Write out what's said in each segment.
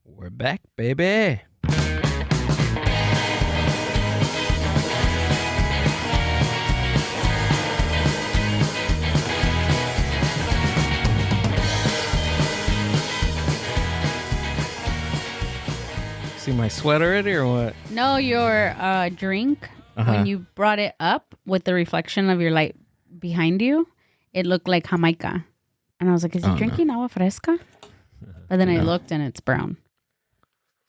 We're back, baby. See my sweat already or what? No, your drink, when you brought it up with the reflection of your light behind you, it looked like Jamaica. And I was like, is he drinking agua fresca? But then I looked and it's brown.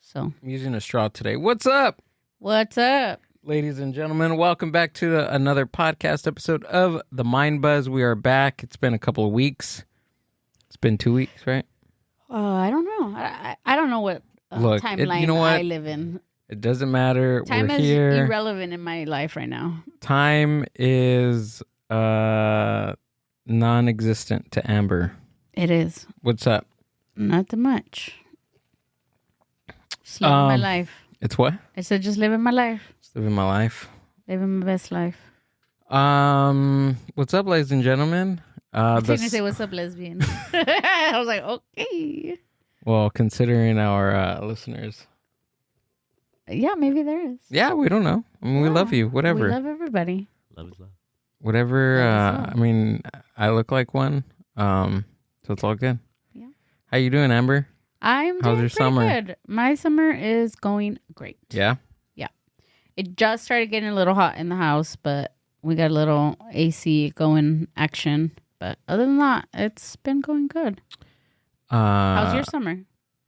So I'm using a straw today. What's up? What's up? Ladies and gentlemen, welcome back to another podcast episode of The Mind Buzz. We are back. It's been a couple of weeks. It's been 2 weeks, right? I don't know. I don't know what timeline you know what? I live in. It doesn't matter. Time We're is here. irrelevant in my life right now. Time is non-existent to Amber. It is. What's up? Not too much. Just living my life. It's what? I said just living my life. Just living my life. Living my best life. What's up, ladies and gentlemen? I was going to say, what's up, lesbian? I was like, okay. Well, considering our listeners. Yeah, maybe there is. Yeah, we don't know. I mean, we love you. Whatever. We love everybody. Love is love. Whatever. Love is love. I mean, I look like one. So it's all good. Yeah. How you doing, Amber? I'm How's doing your pretty summer? good. My summer is going great. Yeah. Yeah. It just started getting a little hot in the house, but we got a little AC going action. But other than that, it's been going good. How's your summer?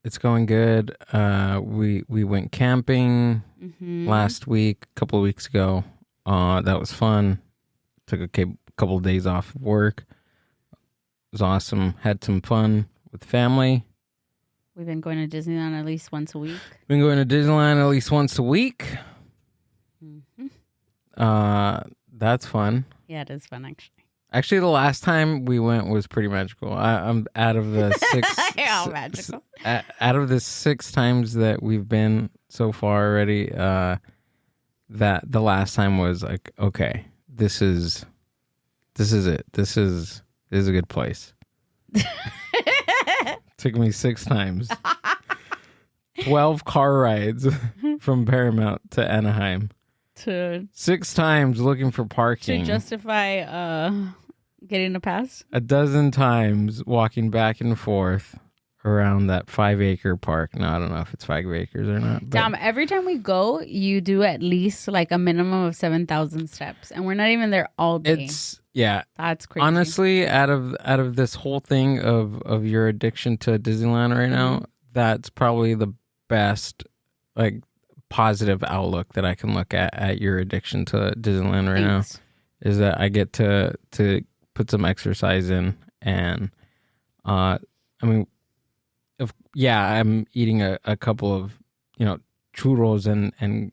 It's going good. We went camping Mm-hmm. last week, a couple of weeks ago. That was fun. Took a couple of days off of work. It was awesome. Had some fun with family. We've been going to Disneyland at least once a week. Been going to Disneyland at least once a week. Mm-hmm. That's fun. Yeah, it is fun, actually. Actually, the last time we went was pretty magical. I'm out of the six. Magical. Out of the 6 times that we've been so far already, that the last time was like, okay, this is it. This is a good place. Took me 6 times. 12 car rides from Paramount to Anaheim. To 6 times looking for parking. justify getting a pass? A dozen times walking back and forth around that 5-acre park. No, I don't know if it's 5 acres or not. But Dom, every time we go, you do at least like a minimum of 7,000 steps, and we're not even there all day. That's crazy. Honestly, out of this whole thing of your addiction to Disneyland right now, that's probably the best like positive outlook that I can look at your addiction to Disneyland right now. Is that I get to put some exercise in, and I mean, I'm eating a couple of churros and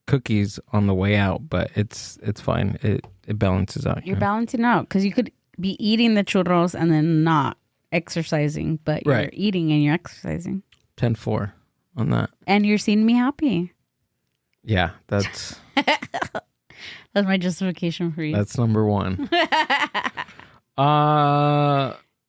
cookies on the way out, but it's fine. It balances out. You're balancing out because you could be eating the churros and then not exercising, but you're eating and you're exercising. 10-4 on that, and you're seeing me happy. Yeah, that's that's my justification for you. That's number 1.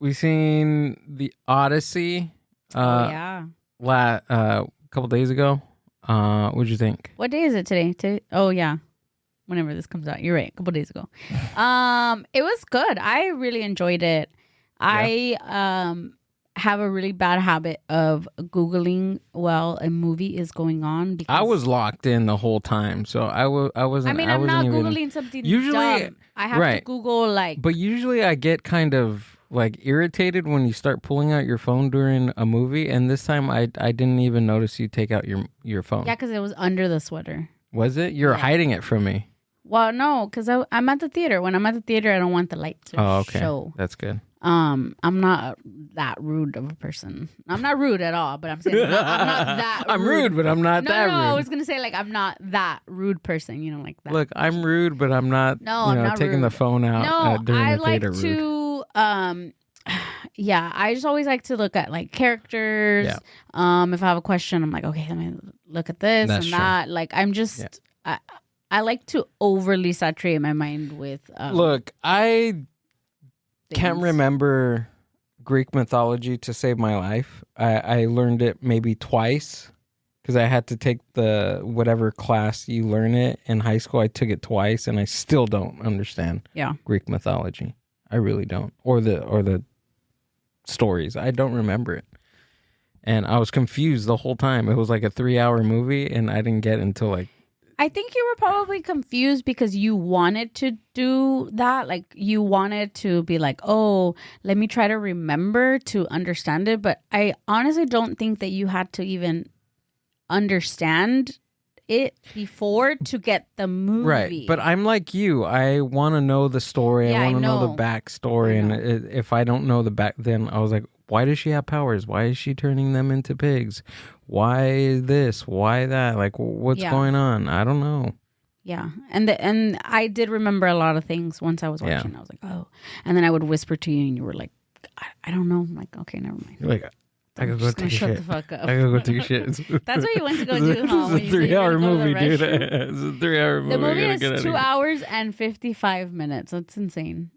We seen the Odyssey. Yeah. Couple days ago. What'd you think? What day is it today? Oh yeah, whenever this comes out. You're right. A couple days ago. It was good. I really enjoyed it. Yeah. I have a really bad habit of Googling while a movie is going on. Because I was locked in the whole time, so I wasn't. I mean, I'm not even, Googling something usually, dumb. I have to Google like. But usually, I get kind of like irritated when you start pulling out your phone during a movie, and this time I didn't even notice you take out your phone. Yeah, because it was under the sweater. Was it? You're hiding it from me. Well, no, because I'm at the theater. When I'm at the theater, I don't want the light to show. That's good. I'm not that rude of a person. I'm not rude at all, but I'm saying I'm not that rude. I'm rude, but I'm not that rude. No, I was going to say like I'm not that rude person, like that. Look, I'm rude, but I'm not, I'm not taking rude. the phone out during I the like theater to, I just always like to look at like characters. Yeah. If I have a question, I'm like, okay, let me look at this and that. Like I'm just, I like to overly saturate my mind with. Look, I can't remember Greek mythology to save my life. I learned it maybe twice because I had to take the whatever class you learn it in high school. I took it twice, and I still don't understand Greek mythology. I really don't, or the stories. I don't remember it, and I was confused the whole time. It was like a 3-hour movie, and I didn't get until like. I think you were probably confused because you wanted to do that. Like you wanted to be like, oh, let me try to remember to understand it. But I honestly don't think that you had to even understand it before to get the movie. Right. But I'm like you. I want to know the story. Yeah, I want I to know the know. backstory. And if I don't know the back, then I was like, why does she have powers? Why is she turning them into pigs? Why this? Why that? Like, what's going on? I don't know. Yeah. And I did remember a lot of things once I was watching. I was like, oh. And then I would whisper to you and you were like, I don't know. I'm like, okay, never mind. You're like, I gotta go take a shit. Shut the fuck up. I gotta go take a shit. That's what you went to go do, huh? It's a 3-hour movie, dude. It's a 3-hour movie. The movie is 2 hours and 55 minutes. That's insane.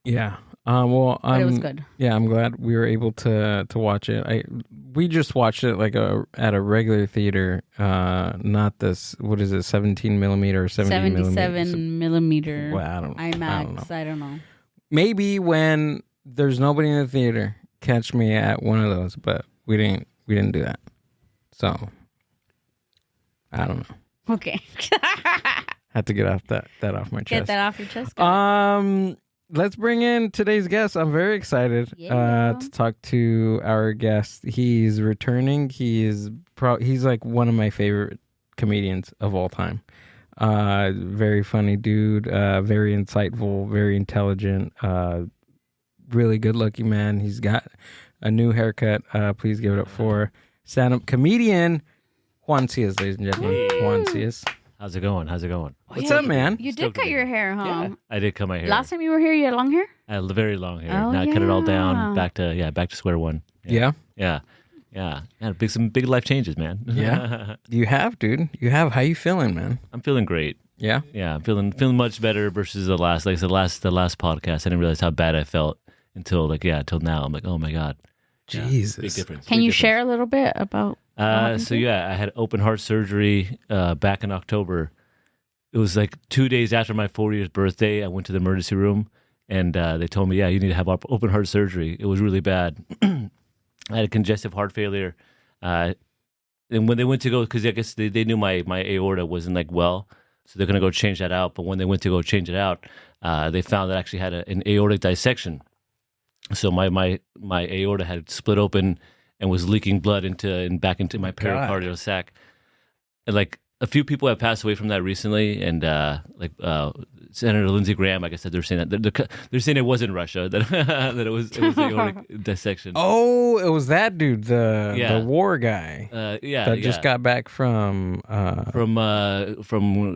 Yeah. Well, but it was good. Yeah, I'm glad we were able to watch it. We just watched it like at a regular theater, not this. What is it? 17 millimeter or 77 millimeter. Well, I don't know. IMAX. I don't know. Maybe when there's nobody in the theater, catch me at one of those. But we didn't do that. So I don't know. Okay. Had to get off that off my chest. Get that off your chest. Let's bring in today's guest. I'm very excited to talk to our guest. He's returning. He's like one of my favorite comedians of all time. Very funny dude. Very insightful. Very intelligent. Really good looking man. He's got a new haircut. Please give it up for stand-up comedian Juan Cias, ladies and gentlemen. Juan Cias. How's it going? What's up, man? You did cut your hair, huh? Yeah, I did cut my hair. Last time you were here, you had long hair? I had very long hair. Oh, now I cut it all down, back to square one. Yeah. Some big life changes, man. Yeah. You have, dude. You have. How you feeling, man? I'm feeling great. Yeah. Yeah, I'm feeling much better versus the last podcast. I didn't realize how bad I felt until now. I'm like, oh my god. Jesus. Big difference. Can you share a little bit about I had open heart surgery back in October. It was like 2 days after my 40th birthday. I went to the emergency room, and they told me, you need to have open heart surgery. It was really bad. I had congestive heart failure. And when they went to go, because I guess they knew my aorta wasn't like well, so they're going to go change that out. But when they went to go change it out, they found that I actually had an aortic dissection. So my aorta had split open and was leaking blood back into my pericardial sac. And like a few people have passed away from that recently, and Senator Lindsey Graham, like I said, they're saying that they're saying it wasn't Russia, that it was aortic dissection. Oh, it was that dude, the war guy. That just got back from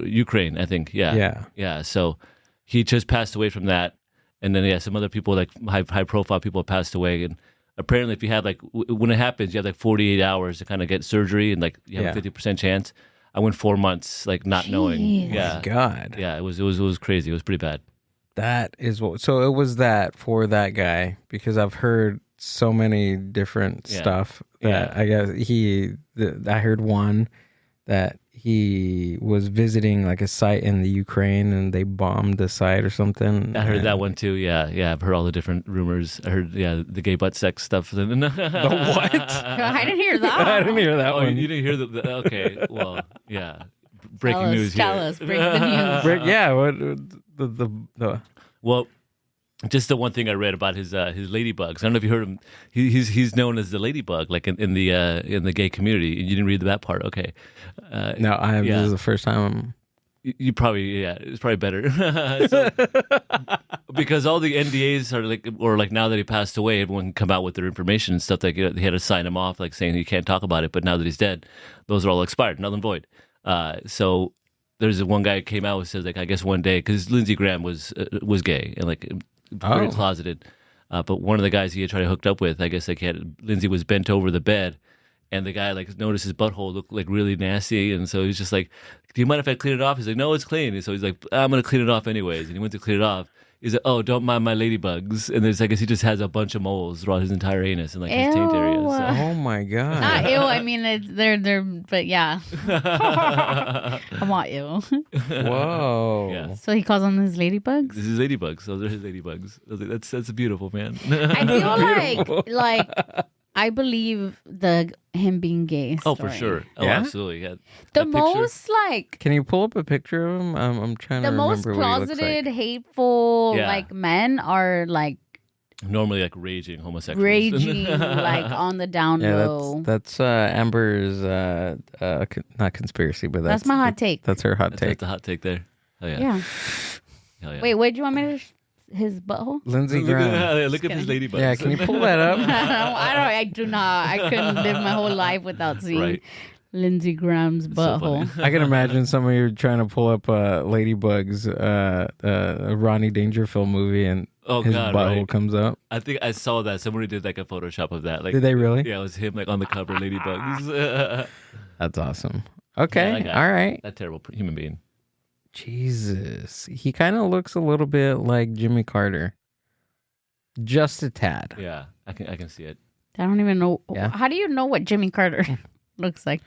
Ukraine, I think. Yeah. So he just passed away from that, and then some other people like high profile people have passed away, and apparently if you have when it happens, you have 48 hours to kind of get surgery, and you have a 50% chance. I went 4 months not knowing. Yeah. My God. Yeah, it was crazy. It was pretty bad. That is what. So it was that for that guy, because I've heard so many different stuff that I guess I heard one that he was visiting like a site in the Ukraine and they bombed the site or something. I heard that one too. Yeah. I've heard all the different rumors. I heard the gay butt sex stuff. The what? I didn't hear that. I didn't hear that one. You didn't hear the okay. Well, yeah. Breaking news here. Tell us. Break the news. What? Well, just the one thing I read about his ladybugs. I don't know if you heard him. He's known as the ladybug, like in the gay community. You didn't read that part, okay? No, I have. This is the first time. You probably it's probably better. Because all the NDAs are like now that he passed away, everyone can come out with their information and stuff. They had to sign him off, like saying you can't talk about it. But now that he's dead, those are all expired, null and void. So there's one guy who came out and says I guess one day, because Lindsey Graham was gay and very closeted. But one of the guys he had tried to hook up with, I guess Lindsey was bent over the bed, and the guy noticed his butthole looked really nasty, and so he's just like, "Do you mind if I clean it off?" He's like, "No, it's clean." And so he's like, "I'm gonna clean it off anyways." And he went to clean it off. He's like, oh, don't mind my ladybugs. And there's, I guess he just has a bunch of moles throughout his entire anus and like his taint area. Ew. So. Oh my god. Not ew. I mean, they're, but yeah. I want ew. Whoa. Yeah. So he calls them his ladybugs. This is ladybugs. Those are his ladybugs. I was like, that's beautiful, man. I feel like I believe him being gay. Oh, story. for sure. Oh, Yeah? absolutely. Yeah. The That picture- most like Can you pull up a picture of him? I'm trying the to most remember what he looks closeted, like. hateful Yeah. like men are like normally like raging homosexuals. raging like on the down Yeah, low. that's Amber's not conspiracy, but That's my hot take. That's her hot That's take. the hot take there. Oh yeah. Yeah. Hell yeah. Wait, where do you want me to? His butthole? Lindsey Look Graham. at, look at his ladybugs. Yeah, can you pull that up? I do not. I couldn't live my whole life without seeing Right. Lindsey Graham's so butthole. funny. I can imagine some of you trying to pull up Ladybug's Ronnie Dangerfield movie, and Oh, his God, butthole right. comes up. I think I saw that somebody did like a Photoshop of that. Like, Did they really? Yeah, it was him like on the cover, ladybugs. That's awesome. Okay, that guy. all right. That terrible human being. Jesus, he kind of looks a little bit like Jimmy Carter, just a tad. Yeah, I can see it. I don't even know. Yeah. How do you know what Jimmy Carter looks like?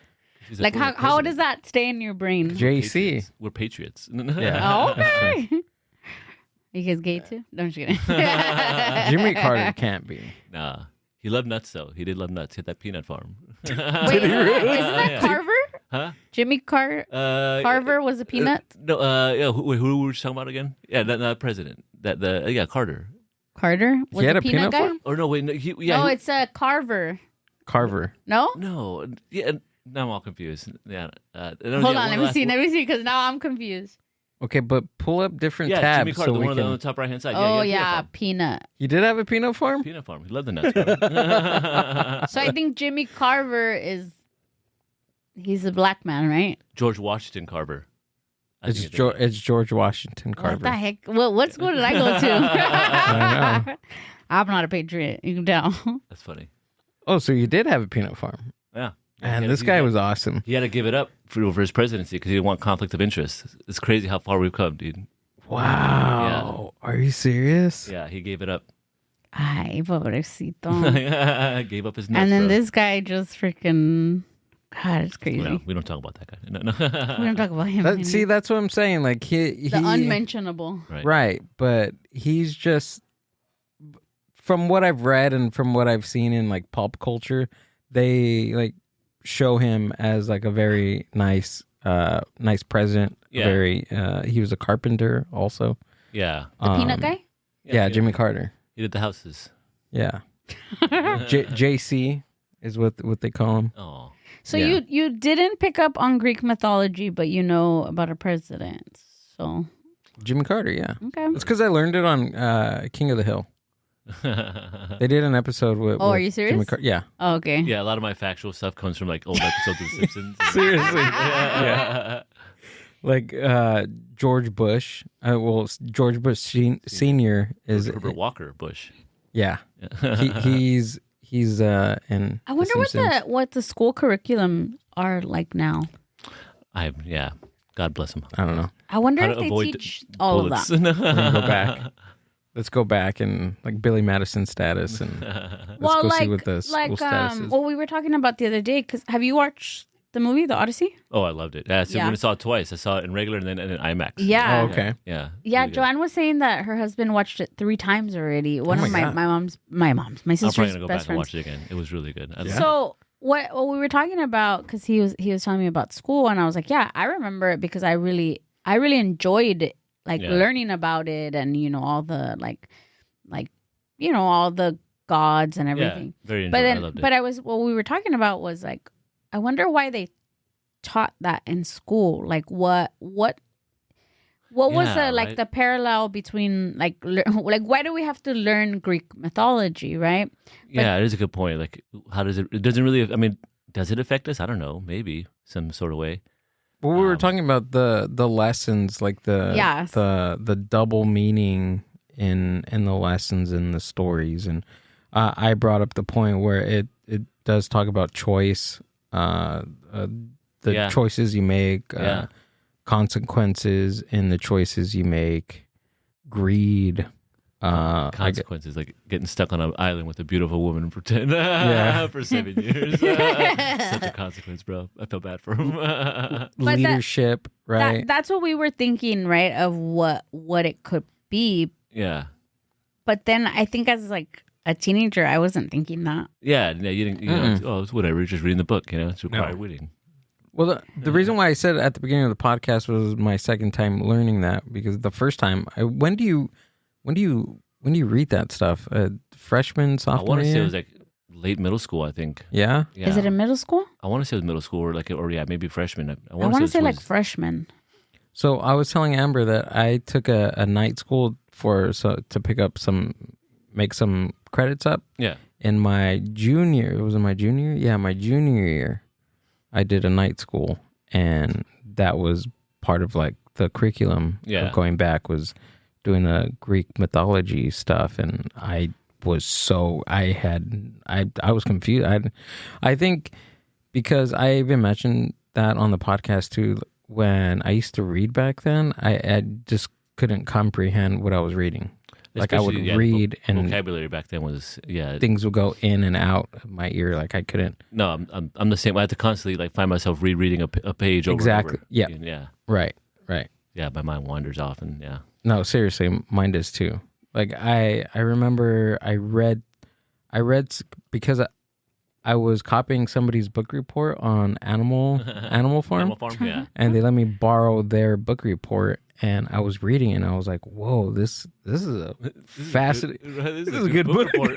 He's a Like former how does president. that stay in your brain? JC. We're patriots. Yeah. Oh, okay. You guys gay too? No, I'm just kidding. Jimmy Carter can't be. Nah. He loved nuts though. He did love nuts. He had that peanut farm. Wait, isn't that Yeah. Carver? Huh? Jimmy Carver was a peanut? No, yeah, who were we talking about again? Yeah, not president. Yeah, Carter. Carter? Was had a a peanut guy? farm? Or no, wait, no, No, it's a Carver. Carver. No? no, yeah, now I'm all confused. Yeah, Hold on, let me see, because now I'm confused. Okay, but pull up different Yeah, tabs Jimmy Carter, so the we one can. on the top right hand side. Oh, he had a yeah, peanut peanut. You did have a peanut farm? farm. Peanut farm. He loved the nuts. Bro. So I think Jimmy Carver he's a black man, right? George Washington Carver. I It's think it's- It's George Washington Carver. What the heck? What school did I go to? I know. I'm not a patriot. You can tell. That's funny. Oh, so you did have a peanut farm. Yeah. And He this had- guy he was awesome. He had to give it up for his presidency because he didn't want conflict of interest. It's crazy how far we've come, dude. Wow. Are you serious? Yeah, he gave it up. Ay, pobrecito. Gave up his nuts. And then bro. this guy just freaking, God, it's crazy. No, we don't talk about that guy. No. We don't talk about him. See, that's what I'm saying. Like he the unmentionable. Right. but he's just, from what I've read and from what I've seen in like pop culture, they like show him as like a very nice president. Yeah. Very he was a carpenter also. Yeah. The peanut guy? Yeah, he Jimmy did- Carter. He did the houses. Yeah. JC is what they call him. Oh. So Yeah. you didn't pick up on Greek mythology, but you know about a president. So, Jimmy Carter, yeah. okay. It's because I learned it on King of the Hill. They did an episode with. Oh, are with you serious? Jimmy yeah. Oh, okay. Yeah, a lot of my factual stuff comes from like old episodes of The Simpsons. Seriously. Yeah. Like George Bush. George Bush Senior is. Herbert Walker Bush. Yeah. He's in. I wonder what the school curriculum are like now. Yeah. God bless him. I don't know. I wonder How if to they avoid teach all bullets. of that. We're gonna go back. Let's go back and like Billy Madison status and let's go see what the school status is. Well, we were talking about the other day because have you watched the movie The Odyssey? Oh, I loved it. Yeah, so Yeah. when I saw it twice, I saw it in regular and then in IMAX. Yeah. Oh, okay. Yeah. Yeah, really good. Joanne was saying that her husband watched it 3 times already. One my of God. my I'm sister's probably gonna go best back and friends. watch it again. It was really good. I Yeah. So what we were talking about because he was telling me about school and I was like, yeah, I remember it because I really enjoyed it, like Yeah. learning about it and all the like all the gods and everything. Yeah, very But enjoyable. I then, loved it. but what we were talking about was like, I wonder why they taught that in school. Like, what was Yeah, the right. the parallel between like why do we have to learn Greek mythology, right? Yeah, it is a good point. Like, how does it? It doesn't really. I mean, does it affect us? I don't know. Maybe some sort of way. Well, we were talking about the lessons, like Yes. the double meaning in the lessons and the stories, and I brought up the point where it does talk about choice, the Yeah. choices you make, Yeah. consequences in the choices you make, greed. Consequences, like getting stuck on an island with a beautiful woman for Yeah. for 7 years. Such a consequence, bro. I feel bad for him. But leadership, right? That's what we were thinking, right? Of what it could be. Yeah. But then I think as like a teenager, I wasn't thinking that. Yeah, you didn't. You know, oh, it's whatever. You're just reading the book. You know, it's required reading. Well, the reason why I said at the beginning of the podcast was my second time learning that, because the first time, when do you read that stuff? Freshman, sophomore I want to say year? it was like late middle school. I think. Yeah. Is it in middle school? I want to say it was middle school or maybe freshman. I want to say like freshman. So I was telling Amber that I took a night school to pick up make some credits up. Yeah. In my junior, it was in my junior? Yeah, my junior year, I did a night school, and that was part of like the curriculum of going back, was doing the Greek mythology stuff, and I was confused. I think because I even mentioned that on the podcast too, when I used to read back then, I just couldn't comprehend what I was reading. Like I would read and vocabulary back then was things would go in and out of my ear, like I couldn't. No, I'm the same. I had to constantly like find myself rereading a page over exactly. and over. Yeah. Right. Yeah, my mind wanders off, and yeah. No, seriously, mine does too. Like I remember I read because I was copying somebody's book report on Animal Farm. Animal Farm, yeah. And they let me borrow their book report, and I was reading it, and I was like, "Whoa, this is a fascinating. This is a good book report."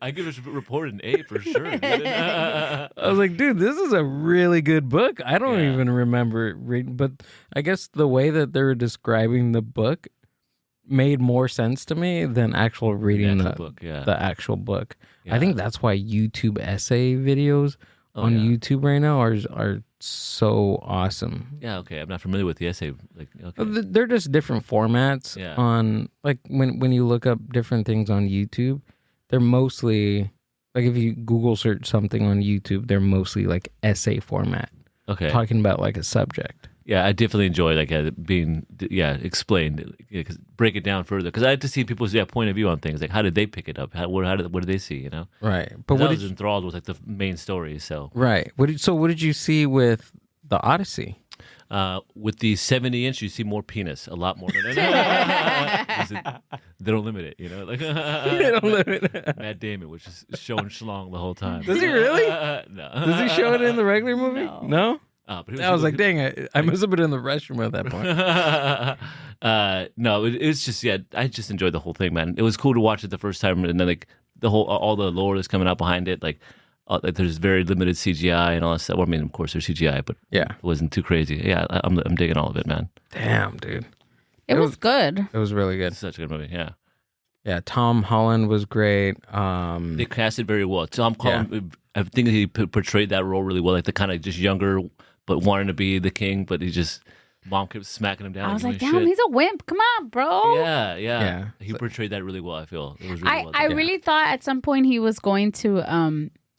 I give this report an A for sure. I was like, "Dude, this is a really good book." I don't even remember reading, but I guess the way that they were describing the book made more sense to me than actual reading the actual book. Yeah. I think that's why YouTube essay videos on YouTube right now are so awesome. Yeah, okay. I'm not familiar with the essay. Like, okay. They're just different formats on, like, when you look up different things on YouTube, they're mostly, like, if you Google search something on YouTube, they're mostly like essay format. Okay. Talking about like a subject. Yeah, I definitely enjoy like being explained. Break it down further, because I had to see people's point of view on things. Like, how did they pick it up? What did they see? You know, right? But I was enthralled with like the main story. So right. What did you see with the Odyssey? With the 70-inch, you see more penis, a lot more. They don't limit it, you know. Like they don't limit it. Matt Damon, which is showing schlong the whole time. Does he really? No. Does he show it in the regular movie? No? But I was like, dang, I must have been in the restroom at that point. No, it's just, I just enjoyed the whole thing, man. It was cool to watch it the first time, and then like all the lore that's coming out behind it, like there's very limited CGI and all that stuff. Well, I mean, of course there's CGI, but it wasn't too crazy. Yeah, I'm digging all of it, man. Damn, dude. It was good. It was really good. It's such a good movie, yeah. Yeah, Tom Holland was great. They cast it very well. Tom Holland, I think he portrayed that role really well, like the kind of just younger, but wanting to be the king, but mom kept smacking him down. I was like, damn, he's a wimp. Come on, bro. Yeah. He portrayed that really well, I feel. It was really well done. I really thought at some point he was going to,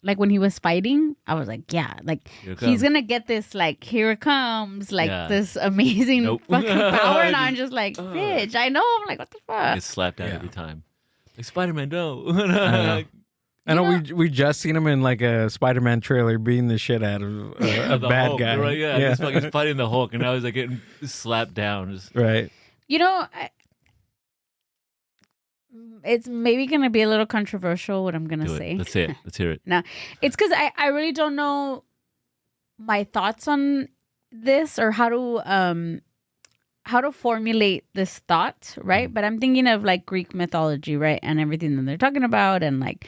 like when he was fighting, I was like, he's going to get this, like, here it comes, like this amazing fucking power. And I'm just like, bitch, I know. I'm like, what the fuck? It's slapped down every time. Like, Spider-Man, no. I know we just seen him in like a Spider-Man trailer beating the shit out of a bad Hulk, guy. Right? Yeah, he's fucking fighting the Hulk, and now he's like getting slapped down. Right. You know, it's maybe going to be a little controversial what I'm going to say. Let's say it. Let's hear it. No, it's because I really don't know my thoughts on this or how to formulate this thought, right? But I'm thinking of like Greek mythology, right? And everything that they're talking about, and like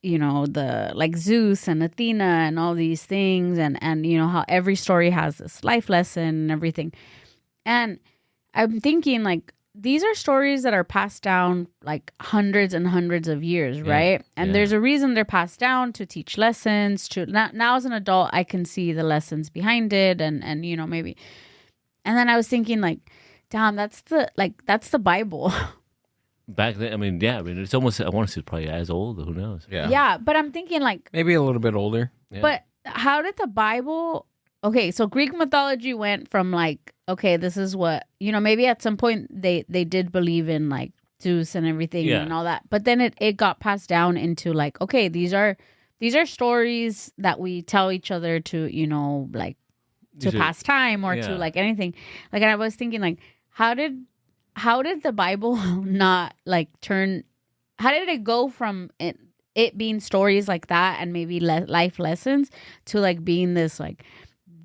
you know, the like Zeus and Athena and all these things, and you know how every story has this life lesson and everything. And I'm thinking like these are stories that are passed down like hundreds and hundreds of years, right? And there's a reason they're passed down, to teach lessons. To now as an adult, I can see the lessons behind it, and you know, maybe. And then I was thinking like, damn, that's the Bible. Back then, it's almost, I want to say it's probably as old. Who knows? Yeah, but I'm thinking like maybe a little bit older. Yeah. But how did the Bible okay, so Greek mythology went from like, okay, this is what, maybe at some point they did believe in like Zeus and everything Yeah. and all that. But then it got passed down into like, okay, these are stories that we tell each other to, like to These are- pass time or yeah. to like anything. Like, and I was thinking like, how did the Bible not like how did it go from it being stories like that and maybe life lessons to like being this like,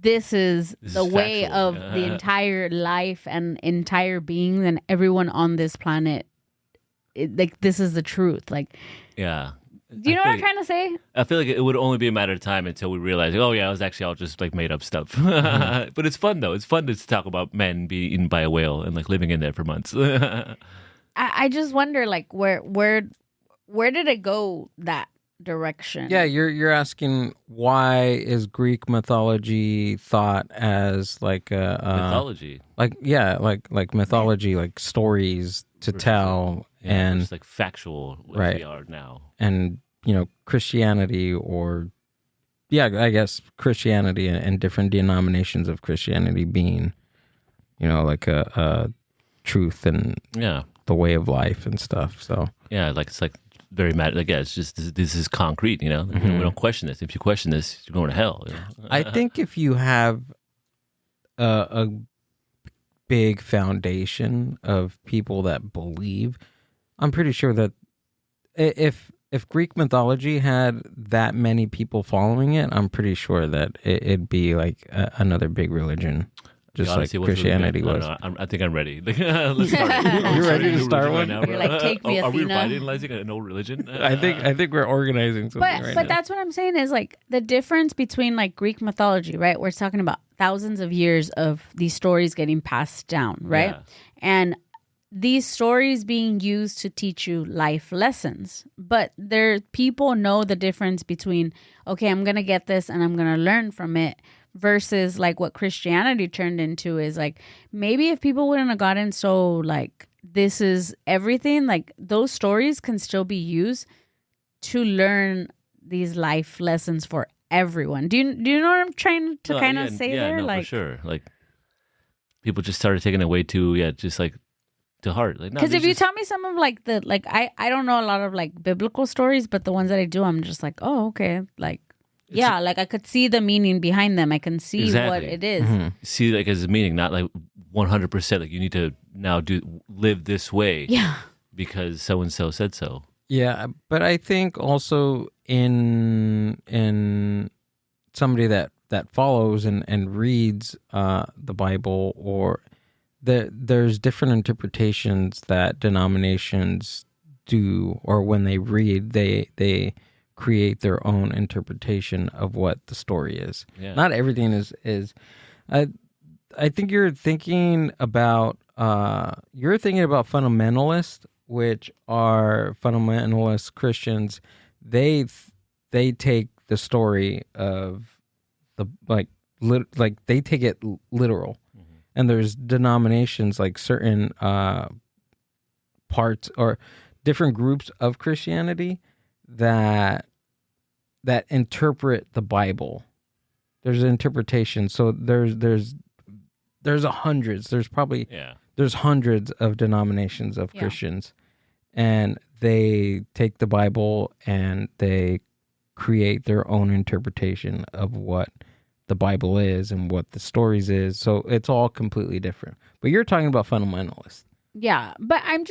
this is the way factual. of the entire life and entire being and everyone on this planet. Like, this is the truth. Like, Yeah. do you know what I'm trying to say? I feel like it would only be a matter of time until we realize, oh yeah, it was actually all just like made up stuff. But it's fun though. It's fun to talk about men being eaten by a whale and like living in there for months. I just wonder, like, where did it go that direction? Yeah, you're asking why is Greek mythology thought as like a Mythology. like mythology, like stories to tell, and it's like factual like right. we are now. And Christianity, or I guess Christianity and different denominations of Christianity being like a truth and the way of life and stuff. So yeah, like it's like very mad. Like it's just this is concrete. We don't question this. If you question this, you're going to hell. I think if you have a big foundation of people that believe, I'm pretty sure that if Greek mythology had that many people following it, I'm pretty sure that it'd be like another big religion, just like Christianity was. I think I'm ready. Let's start. You're ready to start one? You're like, take me, Are we Athena. revitalizing an old religion? I think we're organizing something right now. But that's what I'm saying is like the difference between like Greek mythology, right? We're talking about thousands of years of these stories getting passed down, right? Yeah. And these stories being used to teach you life lessons. But people know the difference between, okay, I'm going to get this and I'm going to learn from it, versus like what Christianity turned into is like, maybe if people wouldn't have gotten so like, this is everything, like those stories can still be used to learn these life lessons for everyone. Do you know what I'm trying to kind of say there? No, like, for sure. Like people just started taking it way too, just like to heart. Like, because if you tell me some of like the like I don't know a lot of like biblical stories, but the ones that I do, I'm just like, oh, okay, like like I could see the meaning behind them. I can see what it is. See, like as a meaning, not like 100%. Like you need to now live this way, because so and so said so. Yeah, but I think also in somebody that follows and reads the Bible, or there's different interpretations that denominations do, or when they read, they create their own interpretation of what the story is. Yeah. Not everything is. I think you're thinking about fundamentalists, which are fundamentalist Christians. They take the story of the they take it literal. And there's denominations, like certain parts or different groups of Christianity that interpret the Bible. There's an interpretation. So there's hundreds. There's probably there's hundreds of denominations of Christians, and they take the Bible and they create their own interpretation of what the Bible is and what the stories is. So it's all completely different. But you're talking about fundamentalists. Yeah, but I'm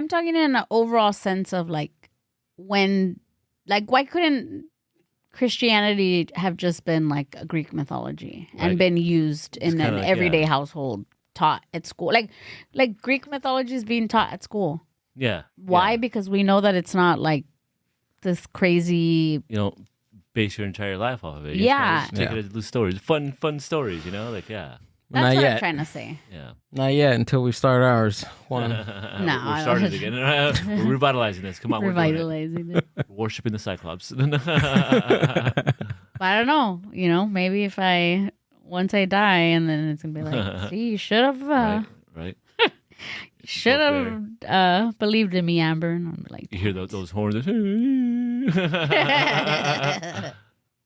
talking in an overall sense of like, when, like, why couldn't Christianity have just been like a Greek mythology and been used in an everyday household, taught at school? Like Greek mythology is being taught at school. Yeah. Why? Yeah. Because we know that it's not like this crazy, base your entire life off of it. Just take it as little stories, fun stories. Like That's Not what yet. I'm trying to say. Yeah. Not yet, until we start ours. One. We're starting again. We're revitalizing this. Come on, Revitalizing it. We're worshiping the Cyclops. But I don't know. Maybe if once I die, and then it's gonna be like, see, you should have, right. should have believed in me, Amber. And I'm like, you hear those horns.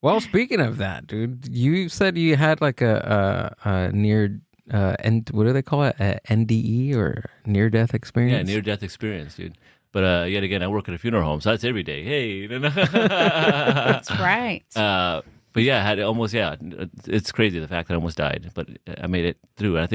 Well, speaking of that, dude, you said you had like a near and what do they call it? A NDE or near death experience? Yeah, near death experience, dude. But yet again, I work at a funeral home, so that's every day. Hey, That's right. But yeah, I had almost. Yeah, it's crazy the fact that I almost died, but I made it through. And I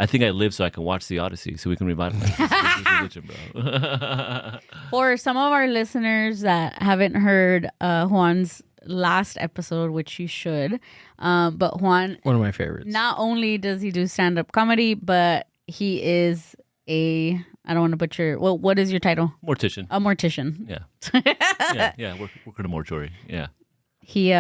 think I lived so I can watch the Odyssey, so we can revitalize this religion, bro. For some of our listeners that haven't heard Juan's last episode, which you should, but Juan, One of my favorites. not only does he do stand-up comedy, but he is I don't want to butcher. Well, what is your title? Mortician. A mortician. Yeah. Work at a mortuary. Yeah. He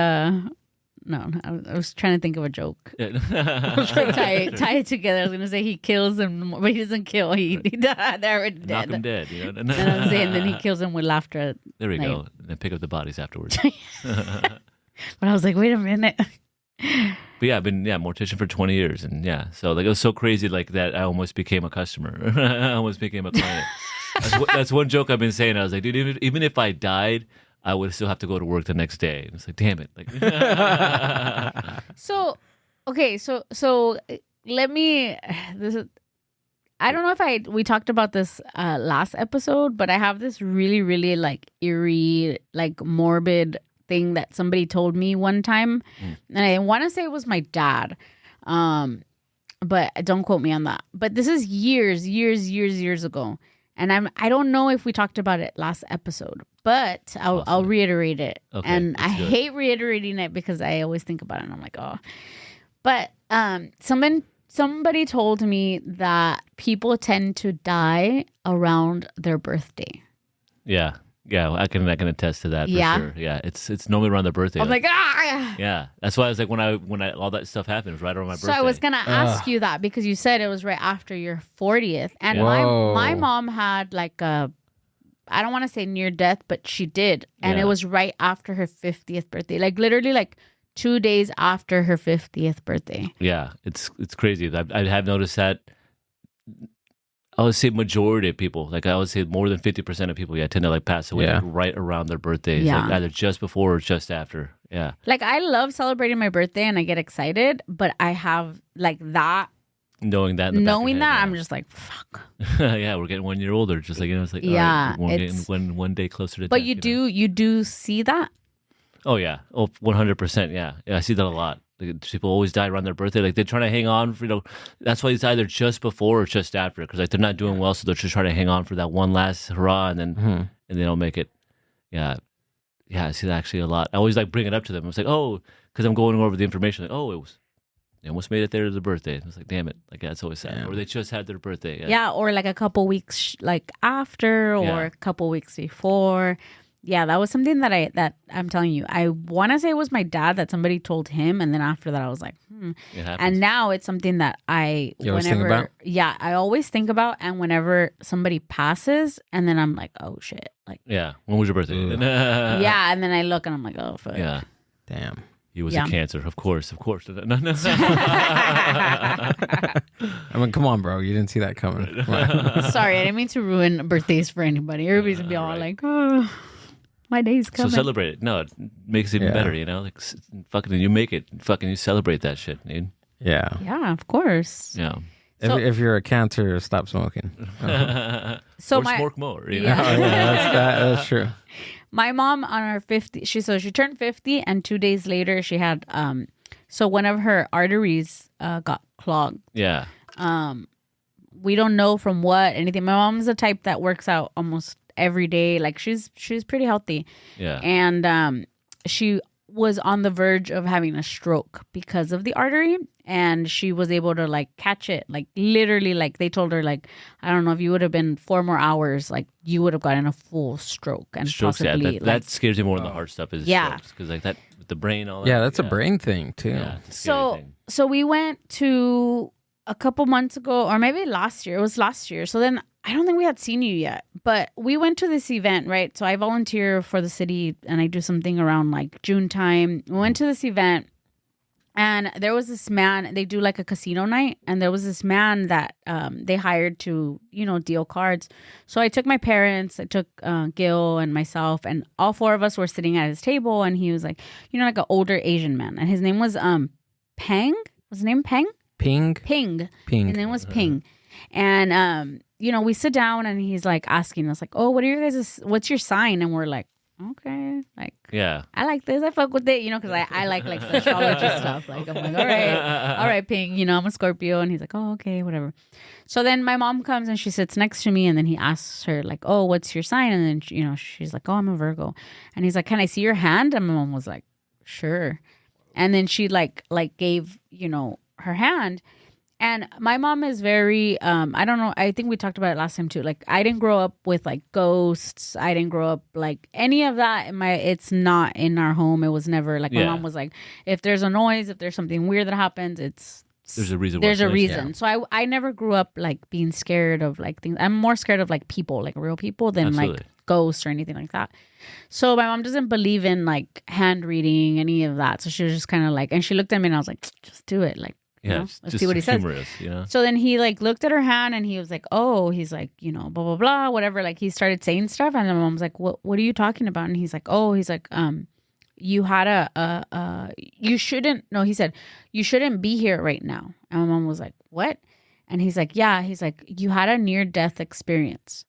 no, I was trying to think of a joke. tie it together. I was gonna say he kills them, but he doesn't kill. He died. They're already dead. Knock him dead. You know. And I was saying, then he kills them with laughter. There we night. go. And then pick up the bodies afterwards. But I was like, wait a minute. But yeah, I've been mortician for 20 years, and so like it was so crazy like that. I almost became a customer. I almost became a client. That's one joke I've been saying. I was like, dude, even if I died, I would still have to go to work the next day. And it's like, damn it. Like, So, okay, so let me. This is. I don't know if we talked about this last episode, but I have this really, really like eerie, like morbid thing that somebody told me one time, and I want to say it was my dad, but don't quote me on that. But this is years ago, and I don't know if we talked about it last episode, but I'll reiterate it. Okay, and I let's do it. hate reiterating it because I always think about it and I'm like, oh, but somebody told me that people tend to die around their birthday. yeah, I can attest to that for Yeah. sure. Yeah, it's normally around their birthday. I'm like, ah. yeah, that's why I was like when I all that stuff happened, it was right around my birthday. So I was gonna ask you that because you said it was right after your 40th, and Whoa. my mom had like I don't want to say near death, but she did, and Yeah. it was right after her 50th birthday, like literally like 2 days after her 50th birthday. Yeah, it's crazy. I have noticed that. I would say majority of people, like I would say more than 50% of people, tend to like pass away Yeah. like, right around their birthdays, Yeah. like either just before or just after. Yeah, Like I love celebrating my birthday and I get excited, but I have like that. knowing that, in the back of Knowing your that, head, I'm just like, fuck. yeah, we're getting 1 year older. Just like it's like Yeah, we're getting it's- one day closer to. But death, you do see that. Oh yeah, 100%. Yeah, I see that a lot. Like, people always die around their birthday. Like they're trying to hang on for That's why it's either just before or just after, because like they're not doing well, so they're just trying to hang on for that one last hurrah, and then and they don't make it. Yeah, I see that actually a lot. I always like bring it up to them. I was like, oh, because I'm going over the information. Like, oh, they almost made it there to the birthday. I was like, damn it, like that's always sad. Damn. Or they just had their birthday. Yeah, or like a couple weeks like after, or Yeah. a couple weeks before. Yeah, that was something that I'm telling you. I want to say it was my dad that somebody told him, and then after that, I was like, It happens. And now it's something that I You always think about? Yeah, I always think about, and whenever somebody passes, and then I'm like, oh shit, like yeah, when was your birthday? Ugh. yeah, and then I look and I'm like, oh fuck. Yeah. Damn. He was Yeah. a cancer, of course. No. I mean, come on, bro. You didn't see that coming. Come on. Sorry, I didn't mean to ruin birthdays for anybody. Everybody's gonna be all right. like, oh, my day's So coming. celebrate it. No, it makes it even Yeah. better, like fucking you make it. Fucking you celebrate that shit, dude. Yeah. Yeah, of course. Yeah. So- if you're a cancer, stop smoking. So or my smoke more. Oh, yeah, that's true. my mom on her 50, she turned 50, and 2 days later she had so one of her arteries got clogged. Yeah. We don't know from what anything. My mom's the type that works out almost every day. Like she's pretty healthy, Yeah. and she was on the verge of having a stroke because of the artery, and she was able to like catch it, like literally, like they told her, like, I don't know, if you would have been 4 more hours, like you would have gotten a full stroke, and Strokes, yeah, possibly that scares me more than the heart stuff is Yeah. strokes, because like that with the brain, all that. Yeah, that's a brain thing, too. Yeah, it's a scary So thing. so we went to a couple months ago, or maybe last year. It was last year. So then I don't think we had seen you yet, but we went to this event, right? So I volunteer for the city and I do something around like June time. We went to this event, And there was this man, they do like a casino night, and there was this man that they hired to, deal cards. So I took my parents, I took Gil and myself, and all four of us were sitting at his table, and he was like, like an older Asian man. And his name was Peng. Was his name Peng? Ping. Ping. Ping. His name was Ping. And, we sit down, and he's like asking us like, oh, what's your sign? And we're like, okay, like, yeah, I like this. I fuck with it, because I like the astrology stuff. Like, I'm like, all right, Ping, I'm a Scorpio. And he's like, oh, okay, whatever. So then my mom comes and she sits next to me, and then he asks her like, oh, what's your sign? And then, she's like, oh, I'm a Virgo. And he's like, can I see your hand? And my mom was like, sure. And then she like gave, her hand. And my mom is very, I don't know, I think we talked about it last time too. Like, I didn't grow up with like ghosts. I didn't grow up like any of that. It's not in our home. It was never like, my mom was like, if there's a noise, if there's something weird that happens, there's a reason. There's a reason. Yeah. So I never grew up like being scared of like things. I'm more scared of like people, like real people, than like ghosts or anything like that. So my mom doesn't believe in like hand reading, any of that. So she was just kind of like, and she looked at me and I was like, just do it. Like, yeah, let's see what he says. So then he like looked at her hand and he was like, oh, he's like, blah, blah, blah, whatever. Like he started saying stuff. And my mom's like, what are you talking about? And he's like, you had you shouldn't, no, he said, you shouldn't be here right now. And my mom was like, what? And he's like, yeah, he's like, you had a near death experience.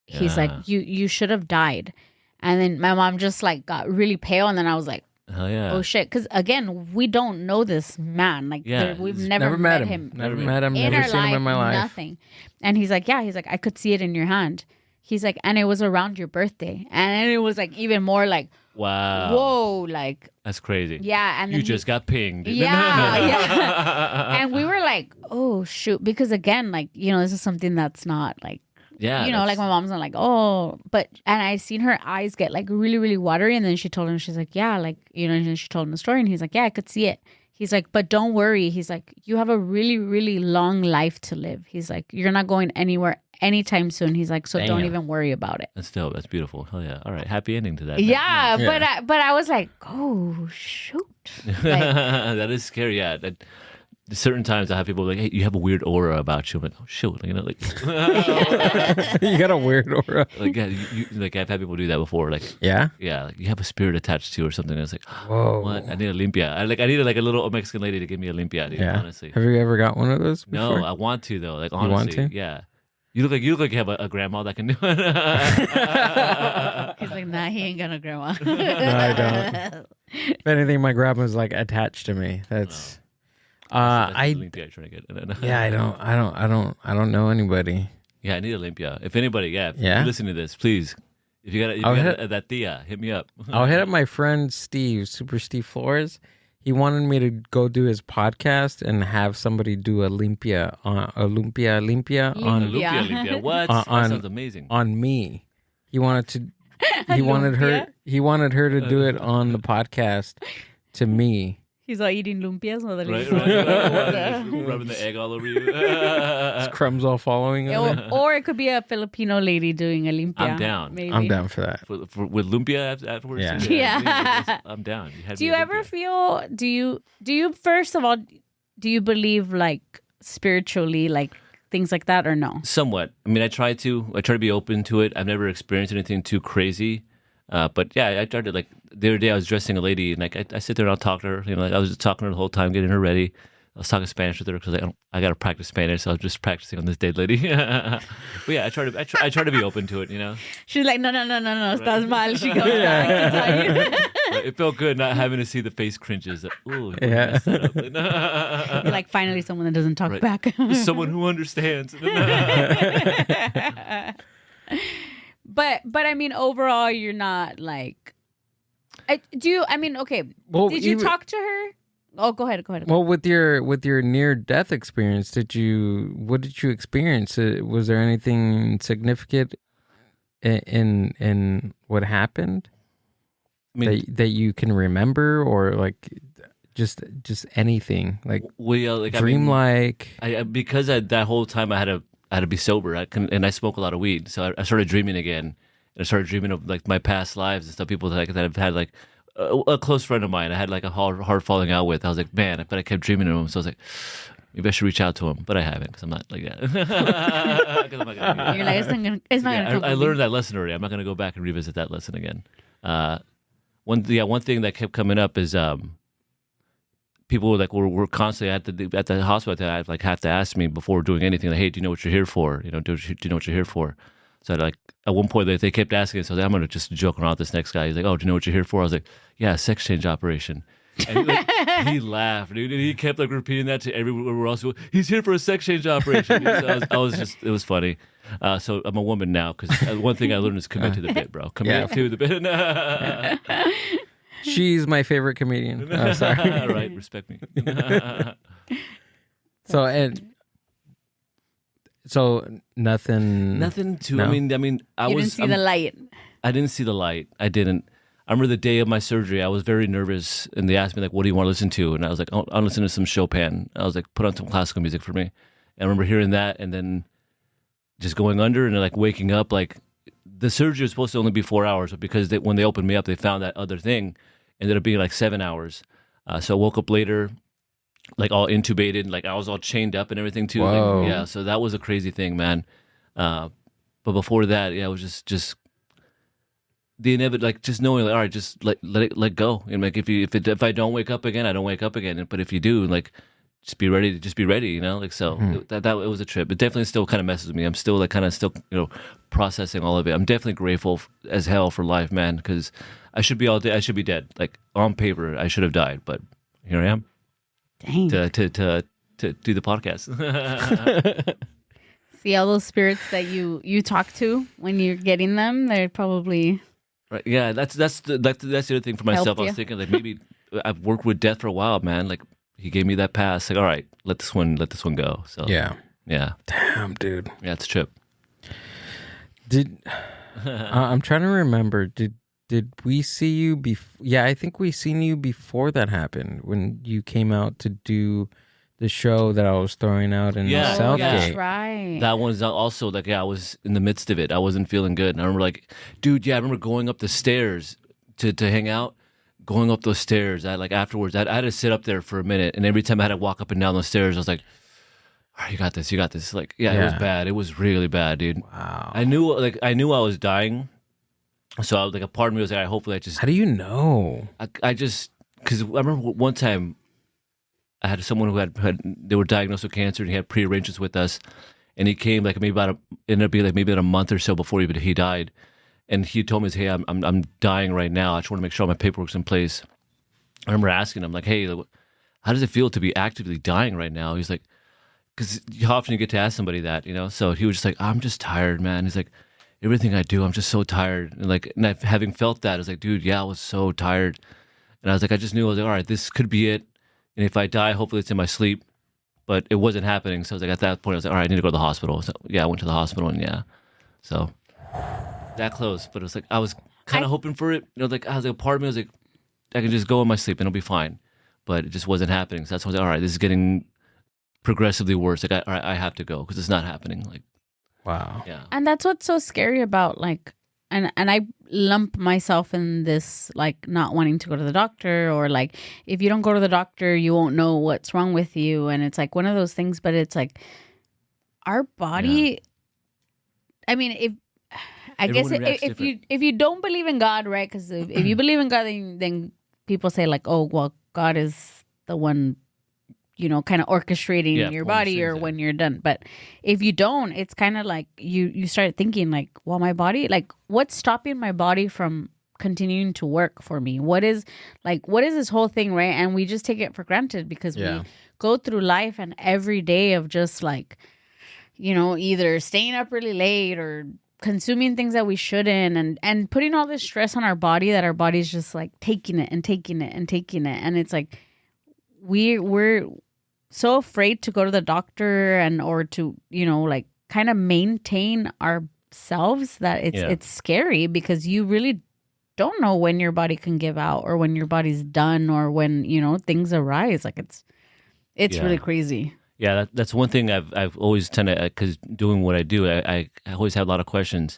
Yeah. He's like, you should have died. And then my mom just like got really pale. And then I was like, hell yeah. oh shit. Because again, we don't know this man. Like we've never met him. Never met him. In never our seen him in my life. Nothing. And he's like, yeah, he's like, I could see it in your hand. He's like, and it was around your birthday. And it was like even more like, wow. Whoa, like. That's crazy. Yeah. And then you just got pinged. Yeah. And we were like, oh shoot. Because again, like, this is something that's not like, yeah, like my mom's not like, oh, and I seen her eyes get like really, really watery. And then she told him, she's like, yeah, like, and she told him the story and he's like, yeah, I could see it. He's like, but don't worry. He's like, you have a really, really long life to live. He's like, you're not going anywhere anytime soon. He's like, so don't even worry about it. That's dope. That's beautiful. Hell yeah. All right. Happy ending to that. Yeah. But I was like, oh, shoot. Like, that is scary. Yeah. Certain times I have people like, hey, you have a weird aura about you. I'm like, oh shoot, like you got a weird aura. Like, yeah, like I've had people do that before. Like, yeah, like you have a spirit attached to you or something. And it's like, whoa, what? I need a limpia. I needed like a little Mexican lady to give me a limpia. Dude, honestly, have you ever got one of those before? No, I want to though. Like honestly, you want to? Yeah. You look like you have a grandma that can do it. He's like, nah, he ain't got a grandma. No, I don't. If anything, my grandma's like attached to me. That's. I don't know anybody. Yeah, I need a limpia. If anybody, if you're listening to this, please, if you got that tia, hit me up. I'll hit up my friend Steve, Super Steve Flores. He wanted me to go do his podcast and have somebody do a limpia on limpia. What? That sounds amazing. On me. He wanted her to do it on the podcast to me. He's all eating lumpias. Right. Rubbing the egg all over you. His crumbs all following him. Or it could be a Filipino lady doing a limpia. I'm down. Maybe. I'm down for that. With lumpia afterwards? Yeah. I'm down. Do you ever feel, do you, first of all, do you believe like spiritually, like things like that or no? Somewhat. I mean, I try to be open to it. I've never experienced anything too crazy. But yeah, I started like the other day I was dressing a lady and like I sit there and I'll talk to her. Like I was just talking to her the whole time, getting her ready. I was talking Spanish with her because I got to practice Spanish, so I was just practicing on this dead lady. But yeah, I try to be open to it. She's like, no, estás mal. She goes, it felt good not having to see the face cringes. Ooh, yeah. You're like finally someone that doesn't talk back. Someone who understands. But I mean, overall, you're not like. Okay. Well, did you talk to her? Oh, go ahead. Well, with your near death experience, what did you experience? Was there anything significant in what happened? I mean, that you can remember, or like just anything like dreamlike? Because that whole time I had to be sober, and I smoke a lot of weed, so I started dreaming again, and I started dreaming of like my past lives and stuff, people that have had like a close friend of mine. I had like a hard falling out with. I was like, man, but I kept dreaming of him. So I was like, maybe I should reach out to him, but I haven't because I'm not like that. 'Cause I'm not gonna, You're like, it's not gonna come. I learned that lesson already. I'm not gonna go back and revisit that lesson again. One thing that kept coming up is people were constantly at the hospital. I like have to ask me before doing anything. Like, hey, do you know what you're here for? You know, do you know what you're here for? So like at one point they kept asking. So I'm gonna just joke around with this next guy. He's like, oh, do you know what you're here for? I was like, yeah, sex change operation. And he laughed, dude. And he kept like repeating that to everywhere else. He's here for a sex change operation. So it was funny. So I'm a woman now because one thing I learned is commit to the bit, bro. Commit to the bit. She's my favorite comedian. Oh, sorry. Right, respect me. So nothing. Nothing to. No. I mean, You didn't see the light. I didn't see the light. I didn't. I remember the day of my surgery. I was very nervous, and they asked me like, "What do you want to listen to?" And I was like, "I'll listen to some Chopin." I was like, "Put on some classical music for me." And I remember hearing that, and then just going under and like waking up. Like the surgery was supposed to only be 4 hours, but because when they opened me up, they found that other thing ended up being like 7 hours. So I woke up later, like all intubated, like I was all chained up and everything too. Whoa. Like, yeah, so that was a crazy thing, man. But before that, yeah, it was just the inevitable, like just knowing, like, all right, just let go. And like if I don't wake up again, I don't wake up again. But if you do, like, just be ready. You know, like so that it was a trip. It definitely still kind of messes with me. I'm still like kind of still processing all of it. I'm definitely grateful as hell for life, man, because I should be I should be dead. Like on paper, I should have died, but here I am. Dang. To do the podcast. See all those spirits that you talk to when you're getting them. They're probably Right. Yeah, that's the other thing for myself. Helped I was you. thinking like maybe I've worked with death for a while, man. Like he gave me that pass. Like, all right, let this one go. So Yeah. yeah, Damn, dude. yeah, it's a trip. I'm trying to remember. Did we see you before? Yeah, I think we seen you before that happened when you came out to do the show that I was throwing out in Yeah, Southgate. that's right. That one's also like, yeah, I was in the midst of it. I wasn't feeling good, and I remember like, dude, yeah, I remember going up the stairs to hang out. Going up those stairs, afterwards, I had to sit up there for a minute, and every time I had to walk up and down those stairs, I was like, all right, you got this. Like, yeah, it was bad. It was really bad, dude. Wow. I knew I was dying. So I was like, a part of me was like, hopefully I just. How do you know? I just, because I remember one time I had someone who they were diagnosed with cancer and he had prearrangements with us, and he came like maybe ended up being like maybe about a month or so before he died, and he told me, hey, I'm dying right now. I just want to make sure all my paperwork's in place. I remember asking him like, hey, how does it feel to be actively dying right now? He's like, because how often you get to ask somebody that, So he was just like, I'm just tired, man. He's like, everything I do, I'm just so tired. And having felt that, I was like, dude, yeah, I was so tired. And I was like, I just knew, I was like, all right, this could be it. And if I die, hopefully it's in my sleep. But it wasn't happening. So I was like, at that point, I was like, all right, I need to go to the hospital. So yeah, I went to the hospital, and yeah. So that close. But it was like, I was kind of hoping for it. Like I was like, a part of me was like, I can just go in my sleep and it'll be fine. But it just wasn't happening. So that's why I was like, all right, this is getting progressively worse. Like, all right, I have to go because it's not happening. Like, Wow. yeah. And that's what's so scary about like, and I lump myself in this, like not wanting to go to the doctor, or like if you don't go to the doctor, you won't know what's wrong with you. And it's like one of those things, but it's like our body. I mean, if you don't believe in God, right? Because if you believe in God, then people say like, oh, well, God is the one, kind of orchestrating your body or when you're done. But if you don't, it's kind of like you start thinking like, well, my body, like what's stopping my body from continuing to work for me? What is this whole thing, right? And we just take it for granted because we go through life and every day of just like, either staying up really late or consuming things that we shouldn't, and putting all this stress on our body that our body's just like taking it and taking it and taking it. And it's like, we're so afraid to go to the doctor or to, like kind of maintain ourselves that it's scary because you really don't know when your body can give out or when your body's done or when, things arise. Like it's really crazy. Yeah, that's one thing I've always because doing what I do, I always have a lot of questions.